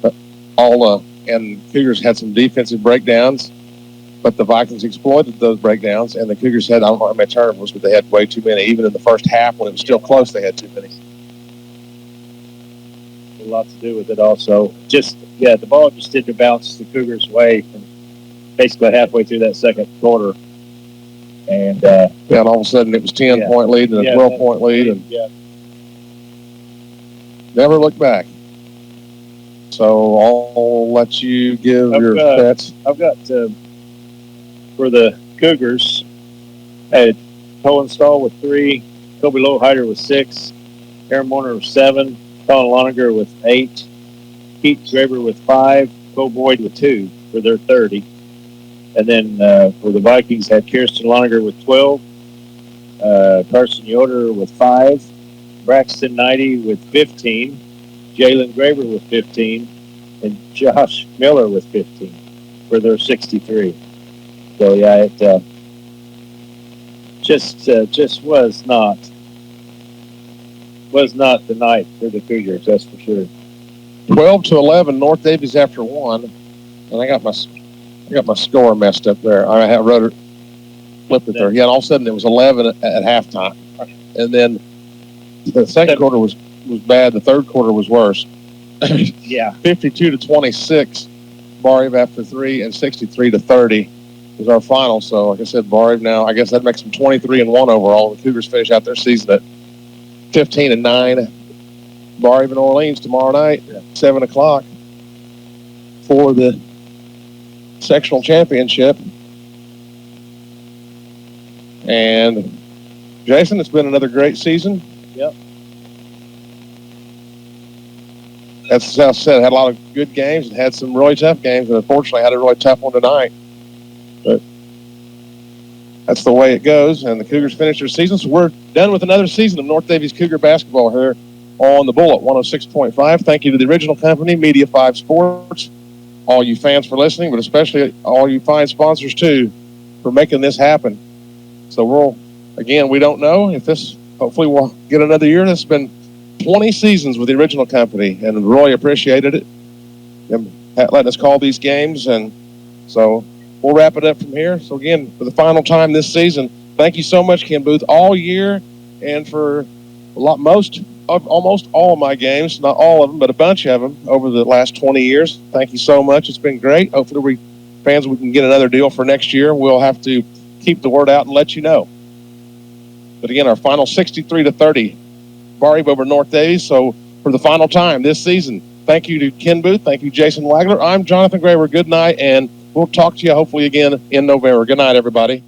But and Cougars had some defensive breakdowns, but the Vikings exploited those breakdowns, and the Cougars had, I don't know how many turnovers, but they had way too many. Even in the first half, when it was still close, they had too many. A lot to do with it also. The ball just didn't bounce the Cougars' way from basically halfway through that second quarter. And and all of a sudden it was 10-point lead and a 12-point lead, and never looked back. So I'll let you give your bets. I've got for the Cougars, I had Hohenstall with 3, Kobe Lowhider with 6, Aaron Warner with 7, Colin Loninger with 8, Keith Graber with 5, Cole Boyd with 2 for their 30. And then for the Vikings, had Kirsten Loninger with 12, Carson Yoder with 5, Braxton Knighty with 15, Jalen Graber with 15, and Josh Miller with 15 for their 63. So yeah, it just was not the night for the Cougars, that's for sure. 12-11, North Daviess after 1, and I got my score messed up there. I wrote it, flipped it there. Yeah, and all of a sudden it was 11 at halftime, and then the second quarter was bad. The third quarter was worse. Yeah, 52-26, Barr Reeve after 3, and 63-30 was our final. So, like I said, Barr Reeve now, I guess that makes them 23-1 overall. The Cougars finish out their season at 15-9. Barr Reeve in Orleans tomorrow night, 7 o'clock for the sectional championship. And Jason, it's been another great season. Yep. As I said, had a lot of good games and had some really tough games, and unfortunately had a really tough one tonight. But that's the way it goes, and the Cougars finish their season. So we're done with another season of North Daviess Cougar basketball here on the Bullet 106.5. Thank you to the original company, Media 5 Sports, all you fans for listening, but especially all you fine sponsors too for making this happen. So we don't know if this, hopefully we'll get another year. This has been 20 seasons with the original company, and really appreciated it, them letting us call these games. And so we'll wrap it up from here. So again, for the final time this season, thank you so much, Ken Booth, all year, and for almost all of my games, not all of them, but a bunch of them over the last 20 years. Thank you so much. It's been great. Hopefully we can get another deal for next year. We'll have to keep the word out and let you know. But again, our final 63-30, Barr Reeve over North Daviess. So for the final time this season, thank you to Ken Booth. Thank you, Jason Wagler. I'm Jonathan Graber. Good night, and we'll talk to you hopefully again in November. Good night, everybody.